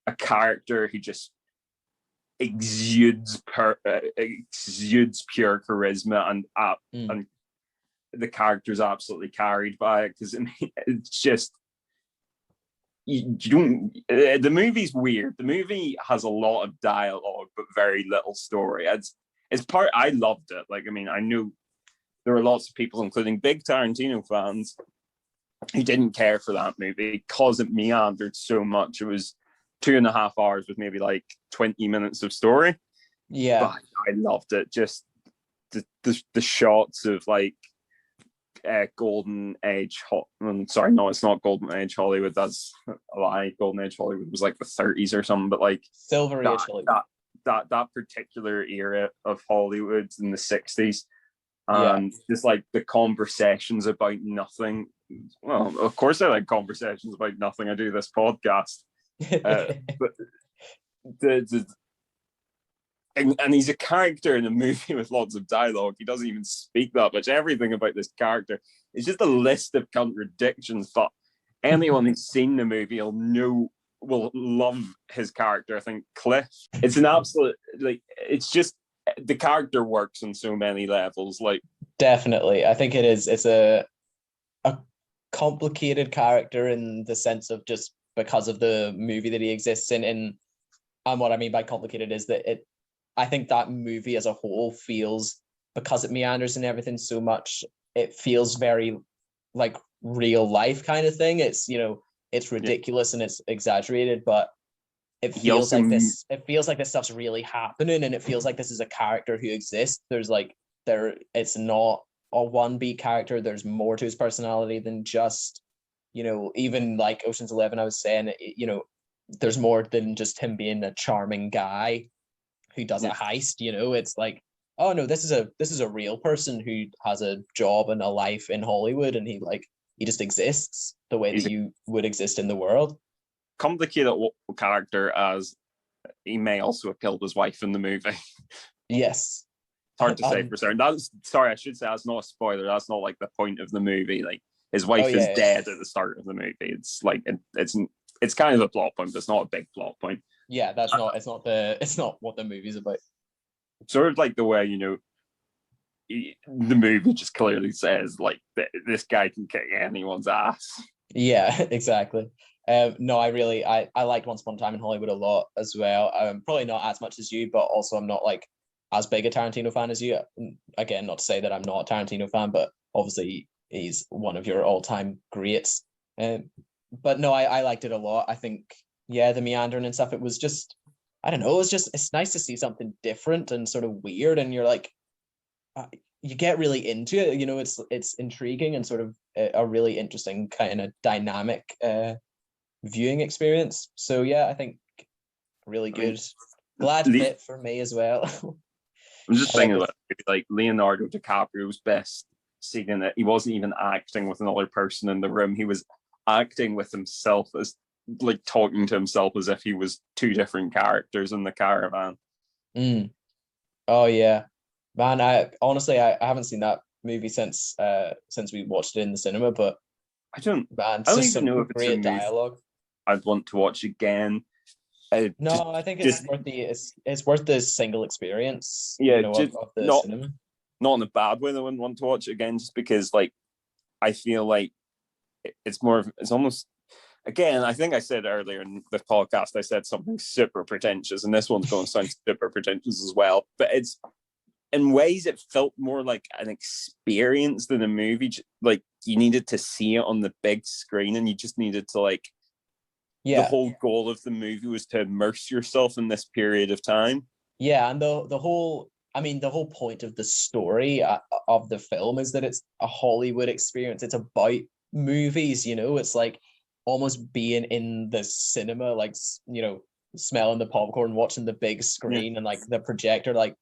a character who just exudes pure charisma and the character's absolutely carried by it, because I mean, it's just you don't. The movie's weird. The movie has a lot of dialogue but very little story. It's part. I loved it. Like, I mean, I knew there were lots of people, including big Tarantino fans, who didn't care for that movie because it meandered so much. It was 2.5 hours with maybe like 20 minutes of story. Yeah, but I loved it. Just the shots of like golden age. Sorry, no, it's not golden age Hollywood. That's a lie. Golden age Hollywood was like the 30s or something. But like silver age Hollywood. That particular era of Hollywood in the 60s. And just like the conversations about nothing. Well, of course I like conversations about nothing. I do this podcast. But and he's a character in a movie with lots of dialogue. He doesn't even speak that much. Everything about this character is just a list of contradictions. But anyone who's seen the movie will love his character. I think Cliff. It's an absolute it's just the character works on so many levels. Like, definitely, I think it is. It's a complicated character in the sense of just because of the movie that he exists in. And what I mean by complicated is that I think that movie as a whole feels, because it meanders and everything so much, it feels very like real life kind of thing. It's, it's ridiculous and it's exaggerated, but it feels like this. It feels like this stuff's really happening, and it feels like this is a character who exists. It's not a one beat character. There's more to his personality than just, even like Ocean's 11. I was saying, there's more than just him being a charming guy who does a heist. It's like, oh no, this is a real person who has a job and a life in Hollywood, and he just exists the way that you would exist in the world. Complicated character, as he may also have killed his wife in the movie. Yes. Hard to say for certain. I should say that's not a spoiler. That's not like the point of the movie. Like, his wife is dead at the start of the movie. It's like it's kind of a plot point, but it's not a big plot point. Yeah, it's not what the movie's about. Sort of like the way, the movie just clearly says like this guy can kick anyone's ass. Yeah, exactly. No, I liked Once Upon a Time in Hollywood a lot as well. Probably not as much as you, but also I'm not like as big a Tarantino fan as you. Again, not to say that I'm not a Tarantino fan, but obviously he's one of your all-time greats. But no, I liked it a lot. I think, the meandering and stuff, it was just, I don't know, it's nice to see something different and sort of weird, and you're like, you get really into it. It's intriguing and sort of a really interesting kind of dynamic viewing experience. So I think really good. Glad fit for me as well. I'm just thinking about it, like Leonardo DiCaprio's best scene in it. He wasn't even acting with another person in the room. He was acting with himself, as like talking to himself as if he was two different characters in the caravan. Oh yeah, man. I honestly haven't seen that movie since we watched it in the cinema, but I don't even know if it's great dialogue I'd want to watch again. I think it's worth the single experience. Yeah, of the cinema. Not in a bad way. I wouldn't want to watch it again, just because like I feel like it's almost again, I think I said earlier in the podcast, I said something super pretentious, and this one's going to sound super pretentious as well. But it's in ways it felt more like an experience than a movie. Like you needed to see it on the big screen, and you just needed to like. Yeah. The whole goal of the movie was to immerse yourself in this period of time. Yeah, and the whole point of the story of the film is that it's a Hollywood experience. It's about movies, it's like almost being in the cinema, like smelling the popcorn, watching the big screen and like the projector, like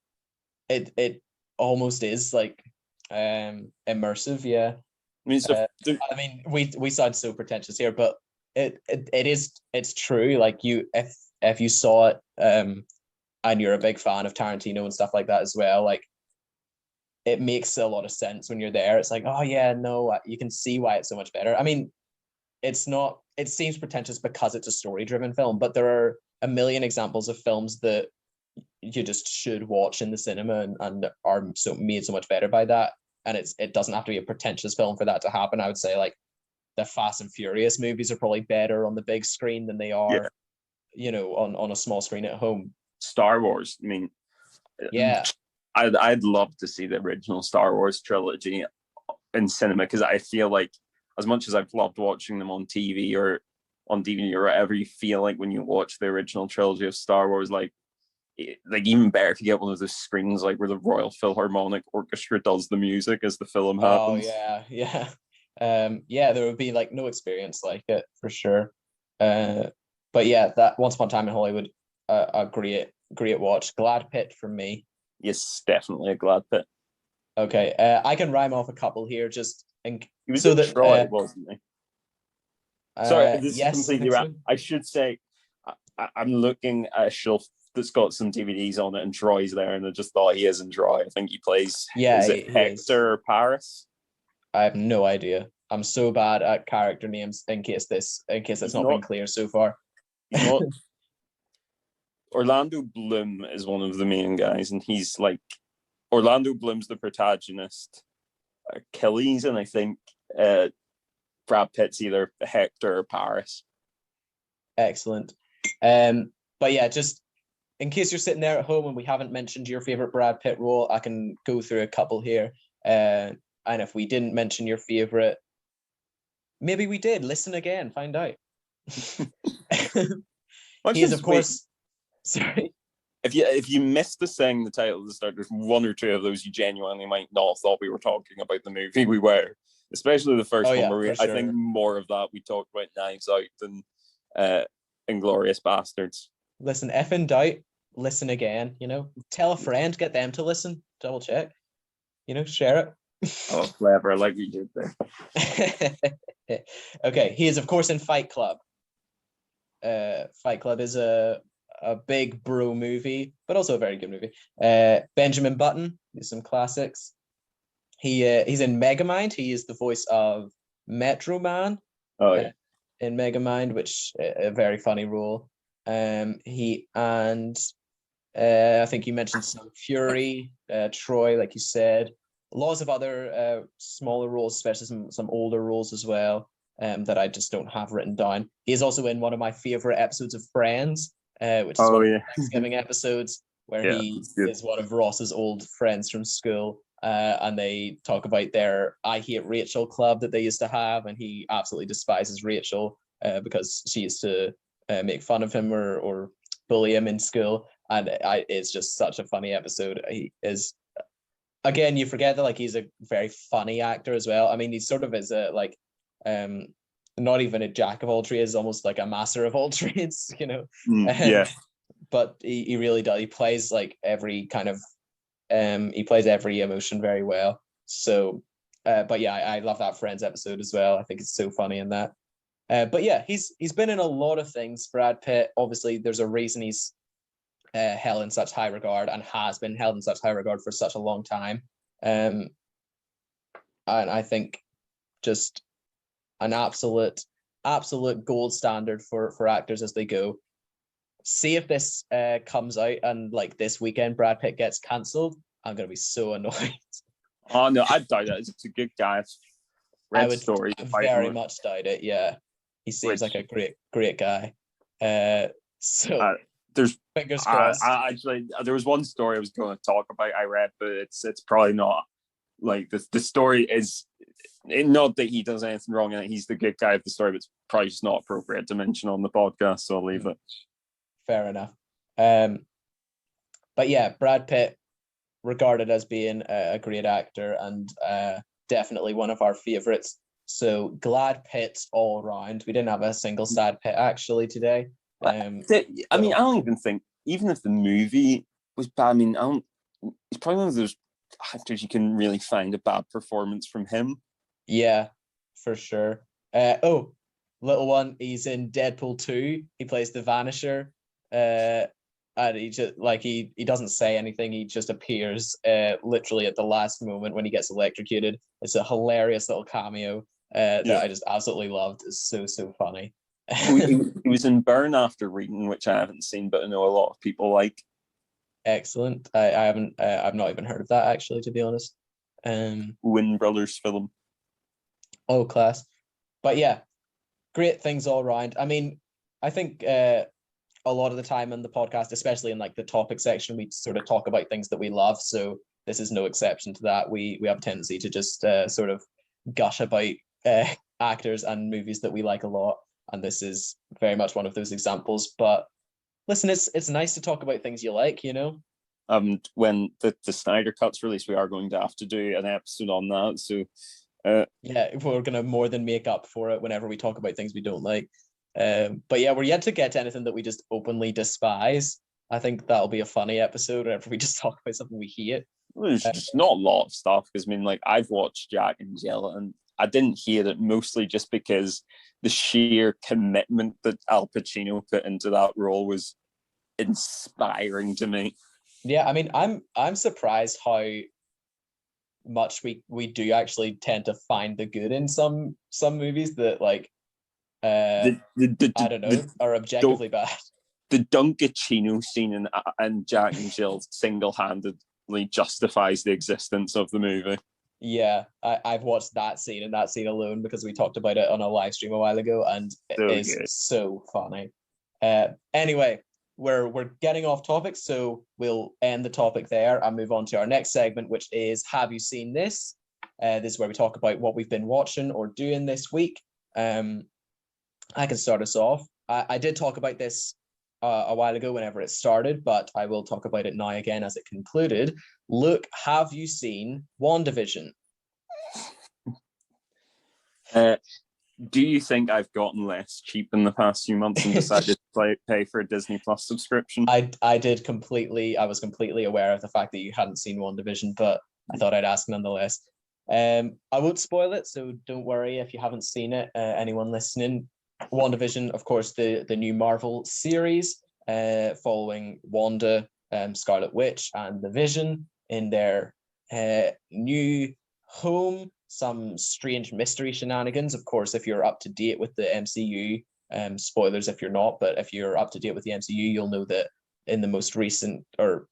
it almost is like immersive. Yeah. I mean, we sound so pretentious here, but it's true. Like if you saw it and you're a big fan of Tarantino and stuff like that as well, like it makes a lot of sense when you're there. It's like, oh yeah, no, you can see why it's so much better. I mean, it seems pretentious because it's a story-driven film, but there are a million examples of films that you just should watch in the cinema and are made so much better by that. And it doesn't have to be a pretentious film for that to happen. I would say like the Fast and Furious movies are probably better on the big screen than they are, on a small screen at home. Star Wars, I mean, yeah, I'd love to see the original Star Wars trilogy in cinema, because I feel like as much as I've loved watching them on TV or on DVD or whatever, you feel like when you watch the original trilogy of Star Wars, like even better if you get one of those screens like where the Royal Philharmonic Orchestra does the music as the film happens. Oh yeah. There would be like no experience like it for sure. But yeah, that Once Upon a Time in Hollywood, a great watch. Glad Pitt from me. Yes, definitely a Glad Pitt. Okay, I can rhyme off a couple here. Just he was so in that Troy, wasn't he? Sorry, this is completely wrong. I should say I'm looking at a shelf that's got some DVDs on it, and Troy's there, and I just thought he is in Troy. I think he plays. Is it Hector or Paris? I have no idea. I'm so bad at character names. In case that's not been clear so far. Not. Orlando Bloom is one of the main guys, and he's like Orlando Bloom's the protagonist. Achilles, and I think Brad Pitt's either Hector or Paris. Excellent. But yeah, just in case you're sitting there at home and we haven't mentioned your favorite Brad Pitt role, I can go through a couple here. And if we didn't mention your favorite, maybe we did. Listen again, find out. He is, of course. Sorry. If you missed the saying the title at the start, there's one or two of those you genuinely might not have thought we were talking about the movie we were. Especially the first one, where I think more of that we talked about Knives Out than Inglorious Bastards. Listen, if in doubt, listen again. Tell a friend, get them to listen, double check. Share it. Oh, clever! I like you did there. Okay, he is of course in Fight Club. Fight Club is a big bro movie, but also a very good movie. Benjamin Button, there's some classics. He's in Megamind. He is the voice of Metro Man. Oh yeah. In Megamind, which a very funny role. He and I think you mentioned some Fury, Troy, like you said. Lots of other smaller roles, especially some older roles as well, that I just don't have written down. He's also in one of my favorite episodes of Friends, which is one of the Thanksgiving episodes, where he is one of Ross's old friends from school, and they talk about their I Hate Rachel club that they used to have, and he absolutely despises Rachel because she used to make fun of him or bully him in school, and it's just such a funny episode. He is, again, you forget that like he's a very funny actor as well. I mean, he sort of is a like not even a jack of all trades, almost like a master of all trades, but he really does. He plays like every kind of he plays every emotion very well. So but yeah, I love that Friends episode as well. I think it's so funny in that. But yeah, he's been in a lot of things. Brad Pitt, obviously there's a reason he's held in such high regard and has been held in such high regard for such a long time. And I think just an absolute gold standard for actors as they go. See if this comes out and like this weekend Brad Pitt gets cancelled, I'm gonna be so annoyed. Oh no, I doubt it. It's a good guy. I would very much doubt it. Yeah. He seems Which like a great guy. So there's fingers crossed. actually there was one story I was going to talk about. I read, but it's probably not like the story is not that he does anything wrong and he's the good guy of the story, but it's probably just not appropriate to mention on the podcast, so I'll leave it. Fair enough. But yeah, Brad Pitt, regarded as being a great actor and definitely one of our favorites. So glad Pitts all around. We didn't have a single sad Pitt actually today. I mean, I don't even think, even if the movie was bad, I mean, it's probably one of those actors you can really find a bad performance from him. Yeah, for sure. Little one, he's in Deadpool 2. He plays the Vanisher. And he just he doesn't say anything, he just appears literally at the last moment when he gets electrocuted. It's a hilarious little cameo that I just absolutely loved. It's so funny. He was in Burn After Reading, which I haven't seen, but I know a lot of people like. Excellent. I haven't I've not even heard of that actually, to be honest. Win Brothers film. Oh, class. But yeah, great things all around. I mean, I think a lot of the time in the podcast, especially in like the topic section, we sort of talk about things that we love. So this is no exception to that. We have a tendency to just sort of gush about actors and movies that we like a lot. And this is very much one of those examples. But listen, it's nice to talk about things you like, you know? When the Snyder Cut's released, we are going to have to do an episode on that. So yeah, we're going to more than make up for it whenever we talk about things we don't like. But yeah, we're yet to get to anything that we just openly despise. I think that'll be a funny episode whenever we just talk about something we hate. There's just not a lot of stuff, because I mean, like, I've watched Jack and Jill and I didn't hate it, mostly just because the sheer commitment that Al Pacino put into that role was inspiring to me. Yeah, I mean, I'm surprised how much we do actually tend to find the good in some movies that like I don't know, are objectively bad. The Dunkachino scene in Jack and Jill single-handedly justifies the existence of the movie. Yeah, I've watched that scene and that scene alone because we talked about it on a live stream a while ago, and it is so funny. Anyway, we're getting off topic, so we'll end the topic there and move on to our next segment, which is Have You Seen This? This is where we talk about what we've been watching or doing this week. I can start us off. I did talk about this a while ago whenever it started, but I will talk about it now again as it concluded. Luke, have you seen WandaVision? Do you think I've gotten less cheap in the past few months and decided to pay for a Disney Plus subscription? I was completely aware of the fact that you hadn't seen WandaVision, but I thought I'd ask nonetheless. I won't spoil it, so don't worry if you haven't seen it, anyone listening. WandaVision, of course, the new Marvel series following Wanda, Scarlet Witch, and the Vision in their new home. Some strange mystery shenanigans. Of course, if you're up to date with the MCU, spoilers if you're not, but if you're up to date with the MCU, you'll know that in the most recent, or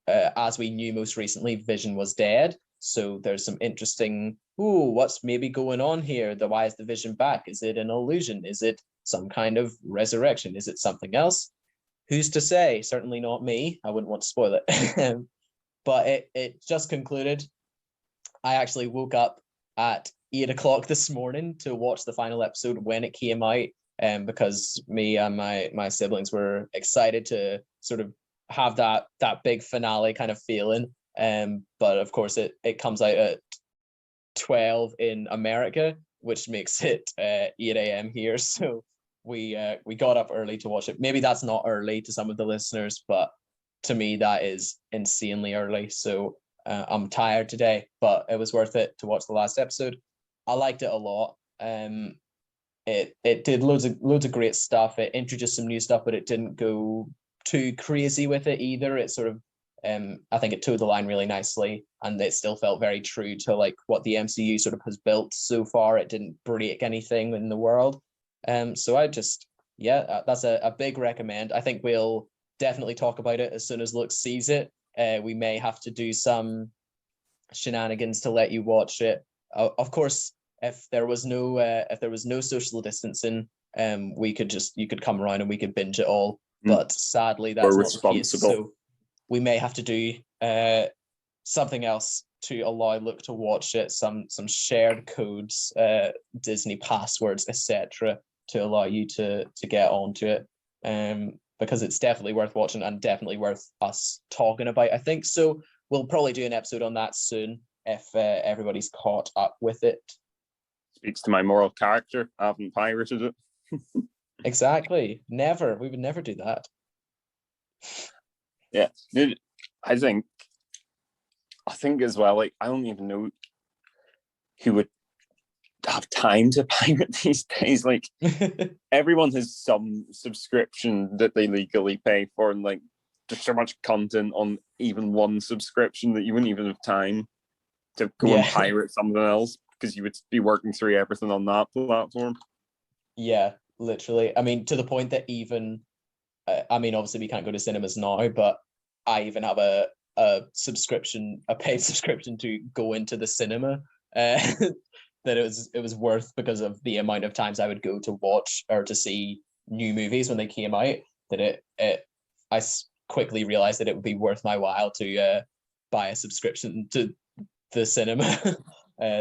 as we knew most recently, Vision was dead. So there's some interesting, what's maybe going on here? Why is the Vision back? Is it an illusion? Is it some kind of resurrection? Is it something else? Who's to say? Certainly not me. I wouldn't want to spoil it. But it just concluded. I actually woke up at 8 o'clock this morning to watch the final episode when it came out, because me and my siblings were excited to sort of have that big finale kind of feeling. But of course it comes out at 12 in America, which makes it 8 a.m. here. So we got up early to watch it. Maybe that's not early to some of the listeners, but to me that is insanely early. So I'm tired today, but it was worth it to watch the last episode. I liked it a lot. It did loads of great stuff. It introduced some new stuff, but it didn't go too crazy with it either. It sort of I think it towed the line really nicely, and it still felt very true to like what the MCU sort of has built so far. It didn't break anything in the world. So I just, that's a big recommend. I think we'll definitely talk about it as soon as Luke sees it. We may have to do some shenanigans to let you watch it. Of course, if there was no social distancing, you could come around and we could binge it all. Mm. But sadly, that's We're not the case. responsible. So we may have to do something else to allow Luke to watch it. Some shared codes, Disney passwords, etc., to allow you to get onto it. Because it's definitely worth watching and definitely worth us talking about, I think. So we'll probably do an episode on that soon if everybody's caught up with it. Speaks to my moral character. I haven't pirated it. Exactly. Never. We would never do that. Yeah. I think as well, like, I don't even know who would have time to pirate these days. Like, everyone has some subscription that they legally pay for, and like there's so much content on even one subscription that you wouldn't even have time to go and pirate something else, because you would be working through everything on that platform. Yeah, literally. I mean, to the point that even I mean, obviously we can't go to cinemas now, but I even have a subscription, a paid subscription to go into the cinema. That it was worth, because of the amount of times I would go to watch or to see new movies when they came out, that I quickly realized that it would be worth my while to buy a subscription to the cinema.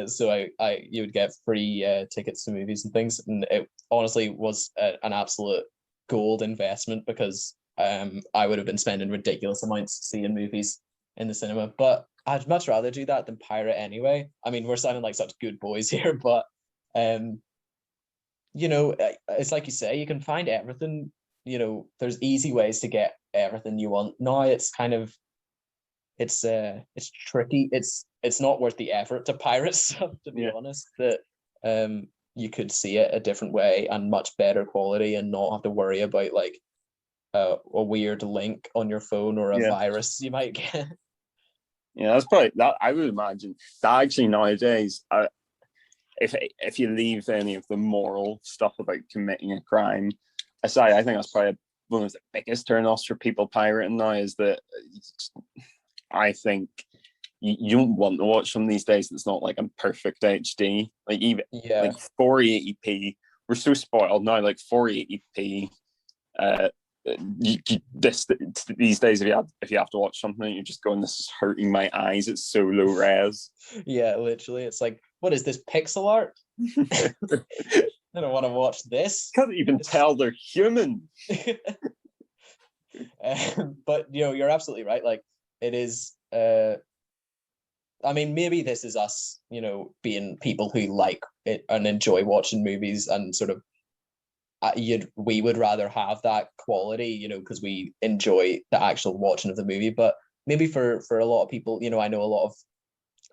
So you would get free tickets to movies and things, and it honestly was an absolute gold investment, because I would have been spending ridiculous amounts seeing movies in the cinema, but I'd much rather do that than pirate anyway. I mean, we're sounding like such good boys here, but you know, it's like you say, you can find everything. You know, there's easy ways to get everything you want. Now it's kind of it's tricky. It's not worth the effort to pirate stuff, to be honest. That you could see it a different way and much better quality, and not have to worry about like a weird link on your phone or a virus you might get. Yeah, that's probably that. I would imagine that actually nowadays, if you leave any of the moral stuff about committing a crime aside, I think that's probably one of the biggest turn-offs for people pirating now, is that I think you don't want to watch them these days that's not like in perfect HD. Like, even like 480p, we're so spoiled now. Like 480p, these days, if you have to watch something, you're just going, this is hurting my eyes, it's so low res. Yeah, literally, it's like, what is this, pixel art? I don't want to watch this. Can't even tell they're human. But you know, you're absolutely right. Like, it is I mean, maybe this is us, you know, being people who like it and enjoy watching movies, and sort of we would rather have that quality, you know, because we enjoy the actual watching of the movie. But maybe for a lot of people, you know, I know a lot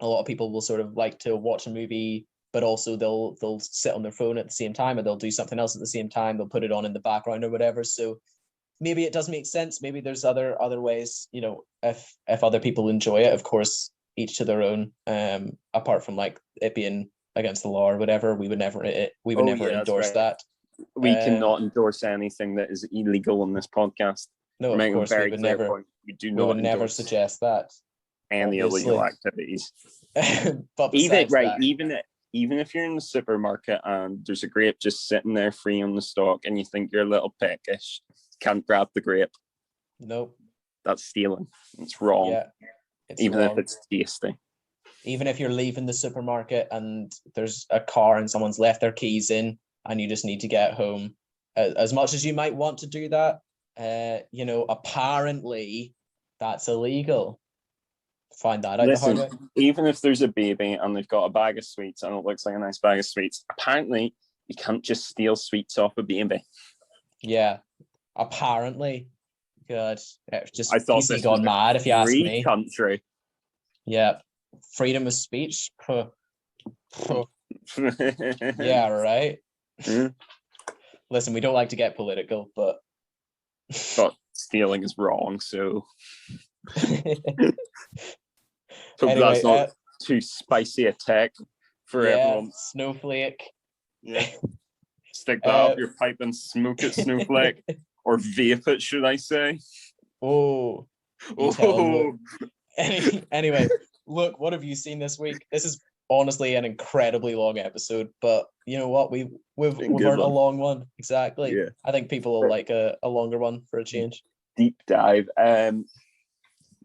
of people will sort of like to watch a movie, but also they'll sit on their phone at the same time, and they'll do something else at the same time. They'll put it on in the background or whatever. So maybe it does make sense. Maybe there's other ways, you know, if other people enjoy it, of course, each to their own. Apart from like it being against the law or whatever, we would never endorse that. We cannot endorse anything that is illegal on this podcast. No, of course, we would never. Point. We do not. We would never suggest that. Any illegal activities. But even if you're in the supermarket and there's a grape just sitting there free on the stalk, and you think you're a little peckish, can't grab the grape. Nope. That's stealing. It's wrong. Yeah, even wrong. If it's tasty. Even if you're leaving the supermarket and there's a car and someone's left their keys in, and you just need to get home, as much as you might want to do that, you know, apparently that's illegal. Find that out. Listen, the hard way. Even if there's a baby and they've got a bag of sweets and it looks like a nice bag of sweets, apparently you can't just steal sweets off a baby. Yeah, apparently. God, just PC gone mad, if you ask me. Country. Yeah, freedom of speech. Yeah, right. Mm. Listen, we don't like to get political, but stealing is wrong, so anyway, that's not too spicy a tech for everyone. Snowflake. Yeah. Stick that up your pipe and smoke it, Snowflake. Or vape it, should I say? Anyway, look, what have you seen this week? This is honestly an incredibly long episode, but you know what? We've earned a long one. Exactly. Yeah. I think people will like a longer one for a change. Deep dive.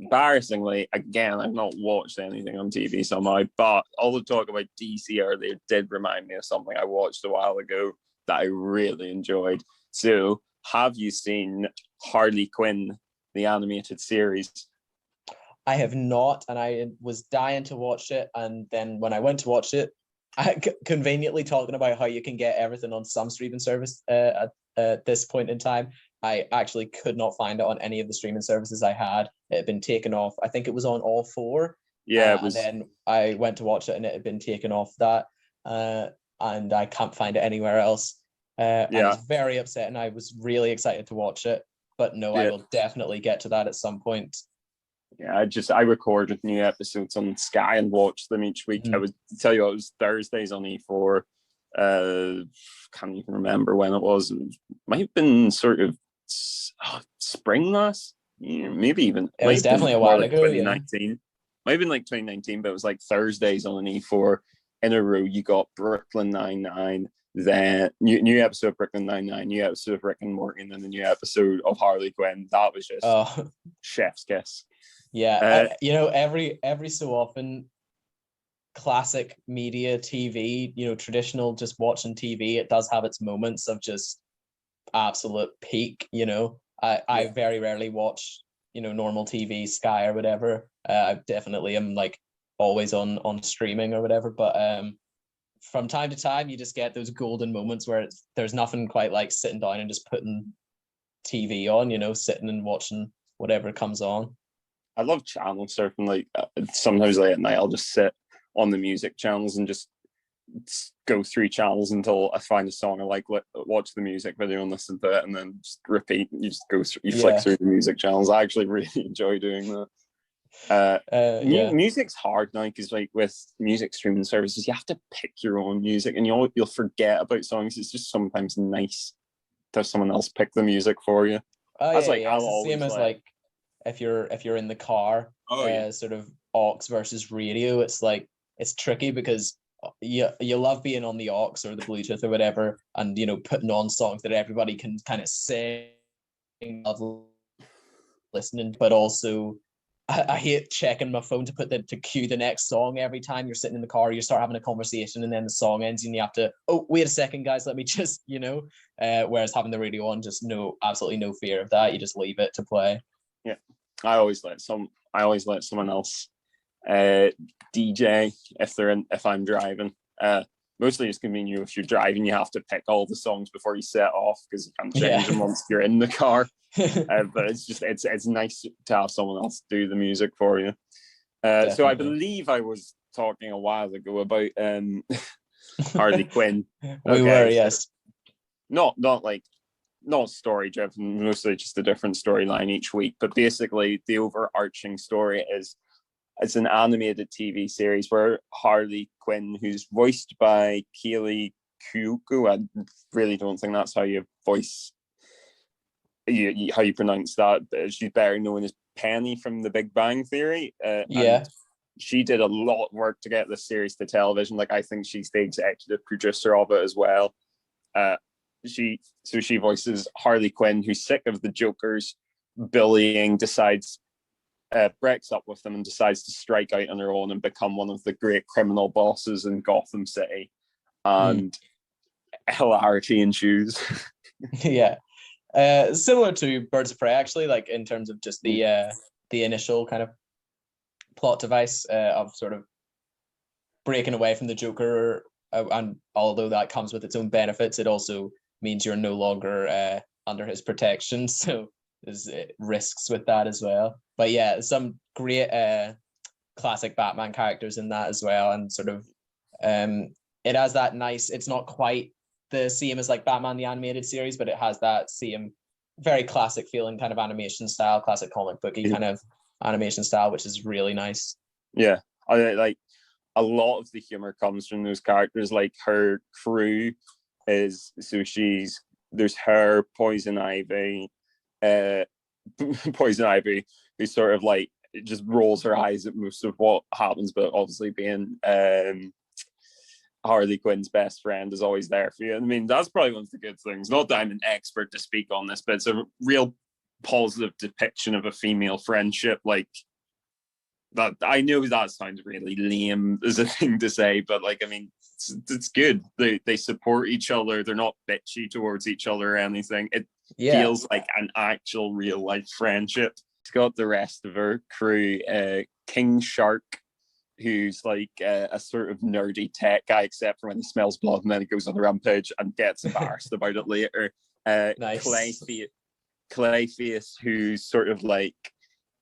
Embarrassingly, again, I've not watched anything on TV somehow, but all the talk about DC earlier did remind me of something I watched a while ago that I really enjoyed. So, have you seen Harley Quinn, the animated series? I have not, and I was dying to watch it. And then when I went to watch it, I conveniently talking about how you can get everything on some streaming service at this point in time. I actually could not find it on any of the streaming services I had. It had been taken off. I think it was on all four. Yeah, it was. And then I went to watch it, and it had been taken off that. And I can't find it anywhere else. And it's very upsetting. I was really excited to watch it, but no, I will definitely get to that at some point. Yeah, I recorded new episodes on Sky and watched them each week. I would tell you, it was Thursdays on E4. Can't even remember when it was. It might have been sort of spring last year, maybe even. It was definitely a while like ago. 2019. Yeah. Might have been like 2019, but it was like Thursdays on an E4 in a row. You got Brooklyn Nine-Nine, then new episode of Brooklyn Nine-Nine, new episode of Rick and Morty, and then the new episode of Harley Quinn. That was just chef's kiss. Yeah, every so often, classic media TV, traditional just watching TV, it does have its moments of just absolute peak. I very rarely watch normal TV, Sky or whatever. I definitely am like always on streaming or whatever, but from time to time you just get those golden moments where there's nothing quite like sitting down and just putting TV on, sitting and watching whatever comes on. I love channel surfing. Like sometimes late at night, I'll just sit on the music channels and just go through channels until I find a song I like. Watch the music video and listen to it, and then just repeat. You just go through, flick through the music channels. I actually really enjoy doing that. Music's hard now because, like, with music streaming services, you have to pick your own music, and you'll forget about songs. It's just sometimes nice to have someone else pick the music for you. It's the same as like if you're in the car, sort of aux versus radio, it's tricky because you love being on the aux or the Bluetooth or whatever, and putting on songs that everybody can kind of sing, love listening, but also I hate checking my phone to cue the next song every time you're sitting in the car. You start having a conversation and then the song ends and you have to, wait a second, guys, let me just, whereas having the radio on, just absolutely no fear of that. You just leave it to play. Yeah, I always let someone else DJ if I'm driving. Mostly it's convenient if you're driving, you have to pick all the songs before you set off because you can't change them once you're in the car. But it's nice to have someone else do the music for you. So I believe I was talking a while ago about Harley Quinn. We were, yes. Not story driven, mostly just a different storyline each week. But basically, the overarching story is it's an animated TV series where Harley Quinn, who's voiced by Kaylee Cuoco, I really don't think that's how you voice, how you pronounce that. She's better known as Penny from The Big Bang Theory. And she did a lot of work to get this series to television. Like, I think she's the executive producer of it as well. She voices Harley Quinn, who's sick of the Joker's bullying, breaks up with them and decides to strike out on her own and become one of the great criminal bosses in Gotham City. And hilarity ensues. Similar to Birds of Prey, actually, like in terms of just the initial kind of plot device of sort of breaking away from the Joker, and although that comes with its own benefits, it also means you're no longer under his protection, so there's risks with that as well. But yeah, some great classic Batman characters in that as well, and sort of it has that nice, it's not quite the same as like Batman the Animated Series, but it has that same very classic feeling kind of animation style, classic comic booky kind of animation style, which is really nice. Yeah, I like a lot of the humor comes from those characters. Like her crew is, so there's her, Poison Ivy, who's sort of like it just rolls her eyes at most of what happens, but obviously being Harley Quinn's best friend is always there for you. I mean, that's probably one of the good things. Not that I'm an expert to speak on this, but it's a real positive depiction of a female friendship. Like, that, I know that sounds really lame as a thing to say, but like, I mean, it's good. They support each other. They're not bitchy towards each other or anything. It feels like an actual real life friendship. It's got the rest of her crew, King Shark, who's like a sort of nerdy tech guy, except for when he smells blood and then he goes on a rampage and gets embarrassed about it later. Nice. Clayface, who's sort of like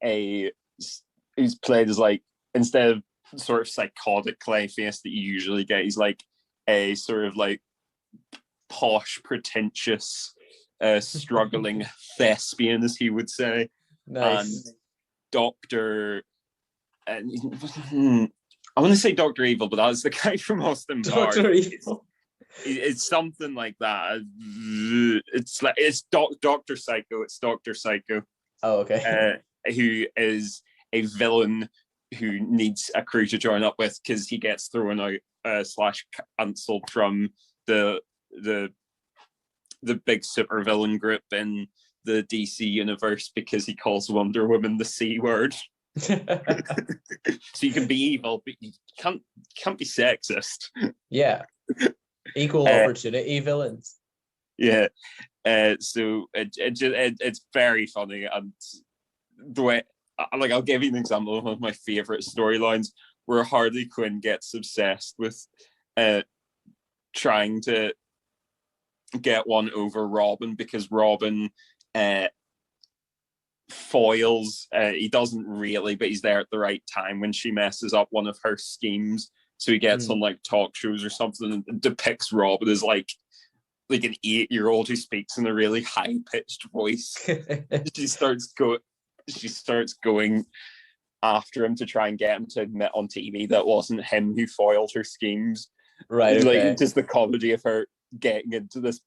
who's played as like, instead of sort of psychotic Clayface that you usually get, he's like a sort of like posh, pretentious, struggling thespian, as he would say. Nice. And Doctor, and I want to say Dr. Evil, but that's the guy from Austin Powers. Dr. Evil. It's something like that. It's Dr. Psycho. It's Dr. Psycho. Oh, okay. Who is a villain who needs a crew to join up with because he gets thrown out / cancelled from the big super villain group in the DC universe because he calls Wonder Woman the C word. So you can be evil, but you can't be sexist. Yeah. Equal opportunity villains. Yeah. So it's very funny, and the way, like, I'll give you an example of one of my favorite storylines where Harley Quinn gets obsessed with trying to get one over Robin because Robin foils, he doesn't really, but he's there at the right time when she messes up one of her schemes. So he gets on like talk shows or something and depicts Robin as like an 8-year-old who speaks in a really high-pitched voice. She starts going after him to try and get him to admit on TV that it wasn't him who foiled her schemes. Right. Okay. Like, just the comedy of her getting into this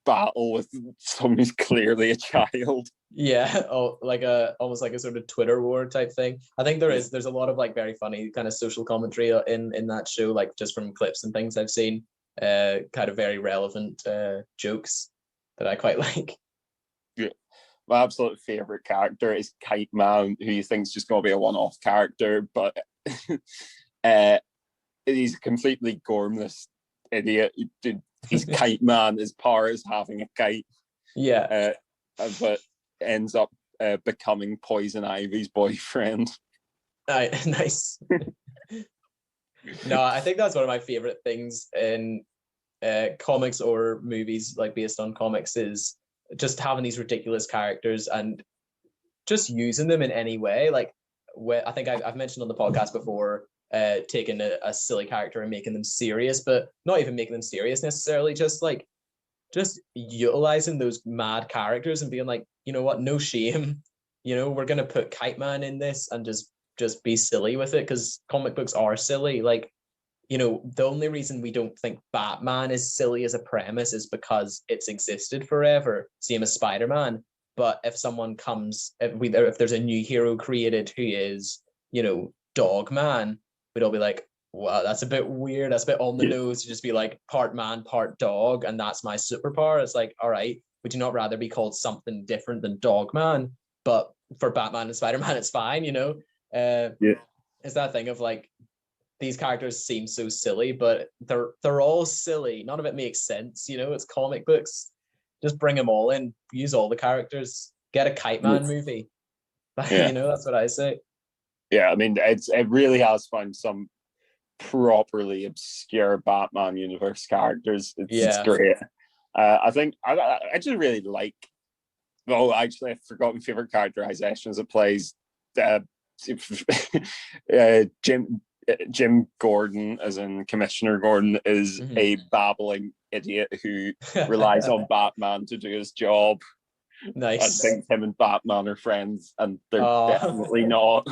battle with someone who's clearly a child. Yeah. Oh, like almost like a sort of Twitter war type thing. I think there's a lot of like very funny kind of social commentary in that show, like just from clips and things I've seen. Kind of very relevant jokes that I quite like. Yeah. My absolute favorite character is Kite Man, who you think is just going to be a one-off character, but he's a completely gormless idiot. He's Kite Man. His power is having a kite. Yeah. But ends up becoming Poison Ivy's boyfriend. Nice. No, I think that's one of my favorite things in comics or movies like based on comics is just having these ridiculous characters and just using them in any way. Like, I think I've mentioned on the podcast before, taking a silly character and making them serious, but not even making them serious necessarily, just utilizing those mad characters and being like, you know what, no shame, we're gonna put Kite Man in this and just be silly with it, because comic books are silly. Like, the only reason we don't think Batman is silly as a premise is because it's existed forever, same as Spider-Man. But if someone comes, if there's a new hero created who is, Dog Man, we'd all be like, wow, that's a bit weird. That's a bit on the nose to just be like part man, part dog, and that's my superpower. It's like, all right, would you not rather be called something different than Dog Man? But for Batman and Spider-Man, it's fine, It's that thing of like, these characters seem so silly, but they're all silly. None of it makes sense, it's comic books. Just bring them all in, use all the characters, get a Kite Man movie. Yeah. That's what I say. Yeah, I mean, it really has found some properly obscure Batman universe characters. It's great. I think I just really like. Well, actually, I forgot my favorite characterizations. It plays Jim Gordon, as in Commissioner Gordon, is a babbling idiot who relies on Batman to do his job. Nice. I think him and Batman are friends, and they're definitely not.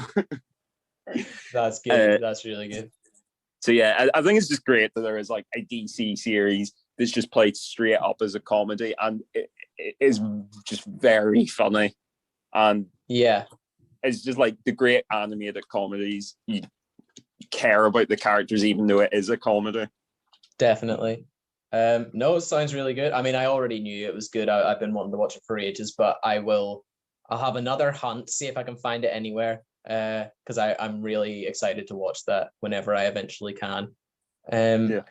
That's good. That's really good. So yeah, I think it's just great that there is like a DC series that's just played straight up as a comedy, and it is just very funny. And yeah, it's just like the great animated comedies. You care about the characters, even though it is a comedy. Definitely. No, it sounds really good. I mean, I already knew it was good. I've been wanting to watch it for ages, but I'll have another hunt, see if I can find it anywhere. Because I'm really excited to watch that whenever I eventually can. Yeah.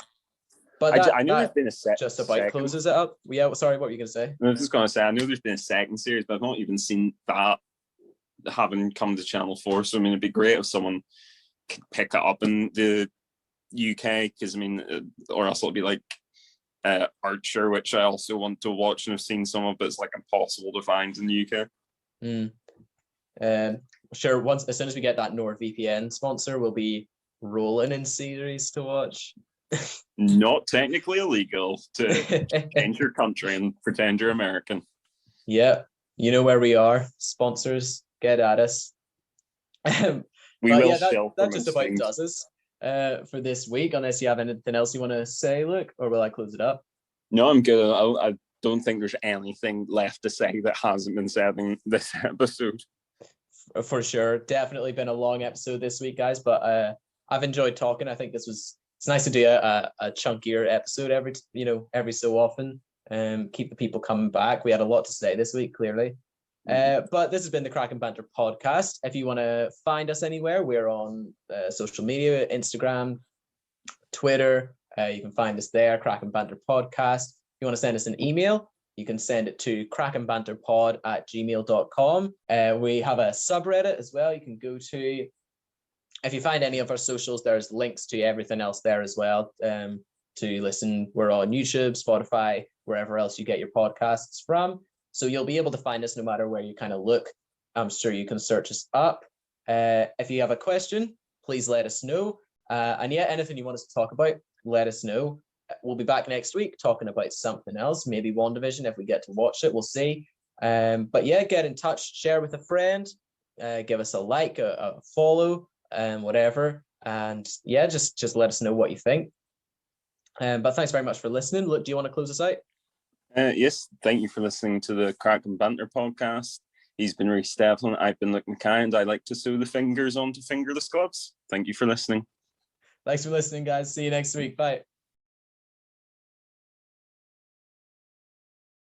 But I know there's been a just about second. closes it up. Yeah, sorry, what were you gonna say? I was just gonna say, I know there's been a second series, but I've not even seen that having come to Channel 4. So I mean, it'd be great if someone could pick it up in the UK, because I mean, or else it'll be like Archer, which I also want to watch and have seen some of, but it's like impossible to find in the UK. Sure. As soon as we get that NordVPN sponsor, we'll be rolling in series to watch. Not technically illegal to change your country and pretend you're American. Yeah, you know where we are. Sponsors, get at us. We will still. That just about does us for this week. Unless you have anything else you want to say, Luke, or will I close it up? No, I'm good. I don't think there's anything left to say that hasn't been said in this episode. For sure, definitely been a long episode this week, guys. But I've enjoyed talking. I think it's nice to do a chunkier episode every so often. Keep the people coming back. We had a lot to say this week, clearly. But this has been the Crack and Banter podcast. If you want to find us anywhere, we're on social media, Instagram, Twitter. You can find us there, Crack and Banter podcast. If you want to send us an email, you can send it to crackandbanterpod@gmail.com. We have a subreddit as well. You can go to. If you find any of our socials, there's links to everything else there as well. To listen, we're on YouTube, Spotify, wherever else you get your podcasts from. So you'll be able to find us no matter where you kind of look. I'm sure you can search us up. If you have a question, please let us know. And yeah, anything you want us to talk about, let us know. We'll be back next week talking about something else, maybe WandaVision if we get to watch it. We'll see. But yeah, get in touch, share with a friend, give us a like, a follow, whatever. And yeah, just let us know what you think. But thanks very much for listening. Look, do you want to close us out? Yes, thank you for listening to the Crack and Banter podcast. He's been Reece Devlin. I've been Luke Mackay, and I like to sew the fingers onto fingerless gloves. Thank you for listening. Thanks for listening, guys. See you next week. Bye.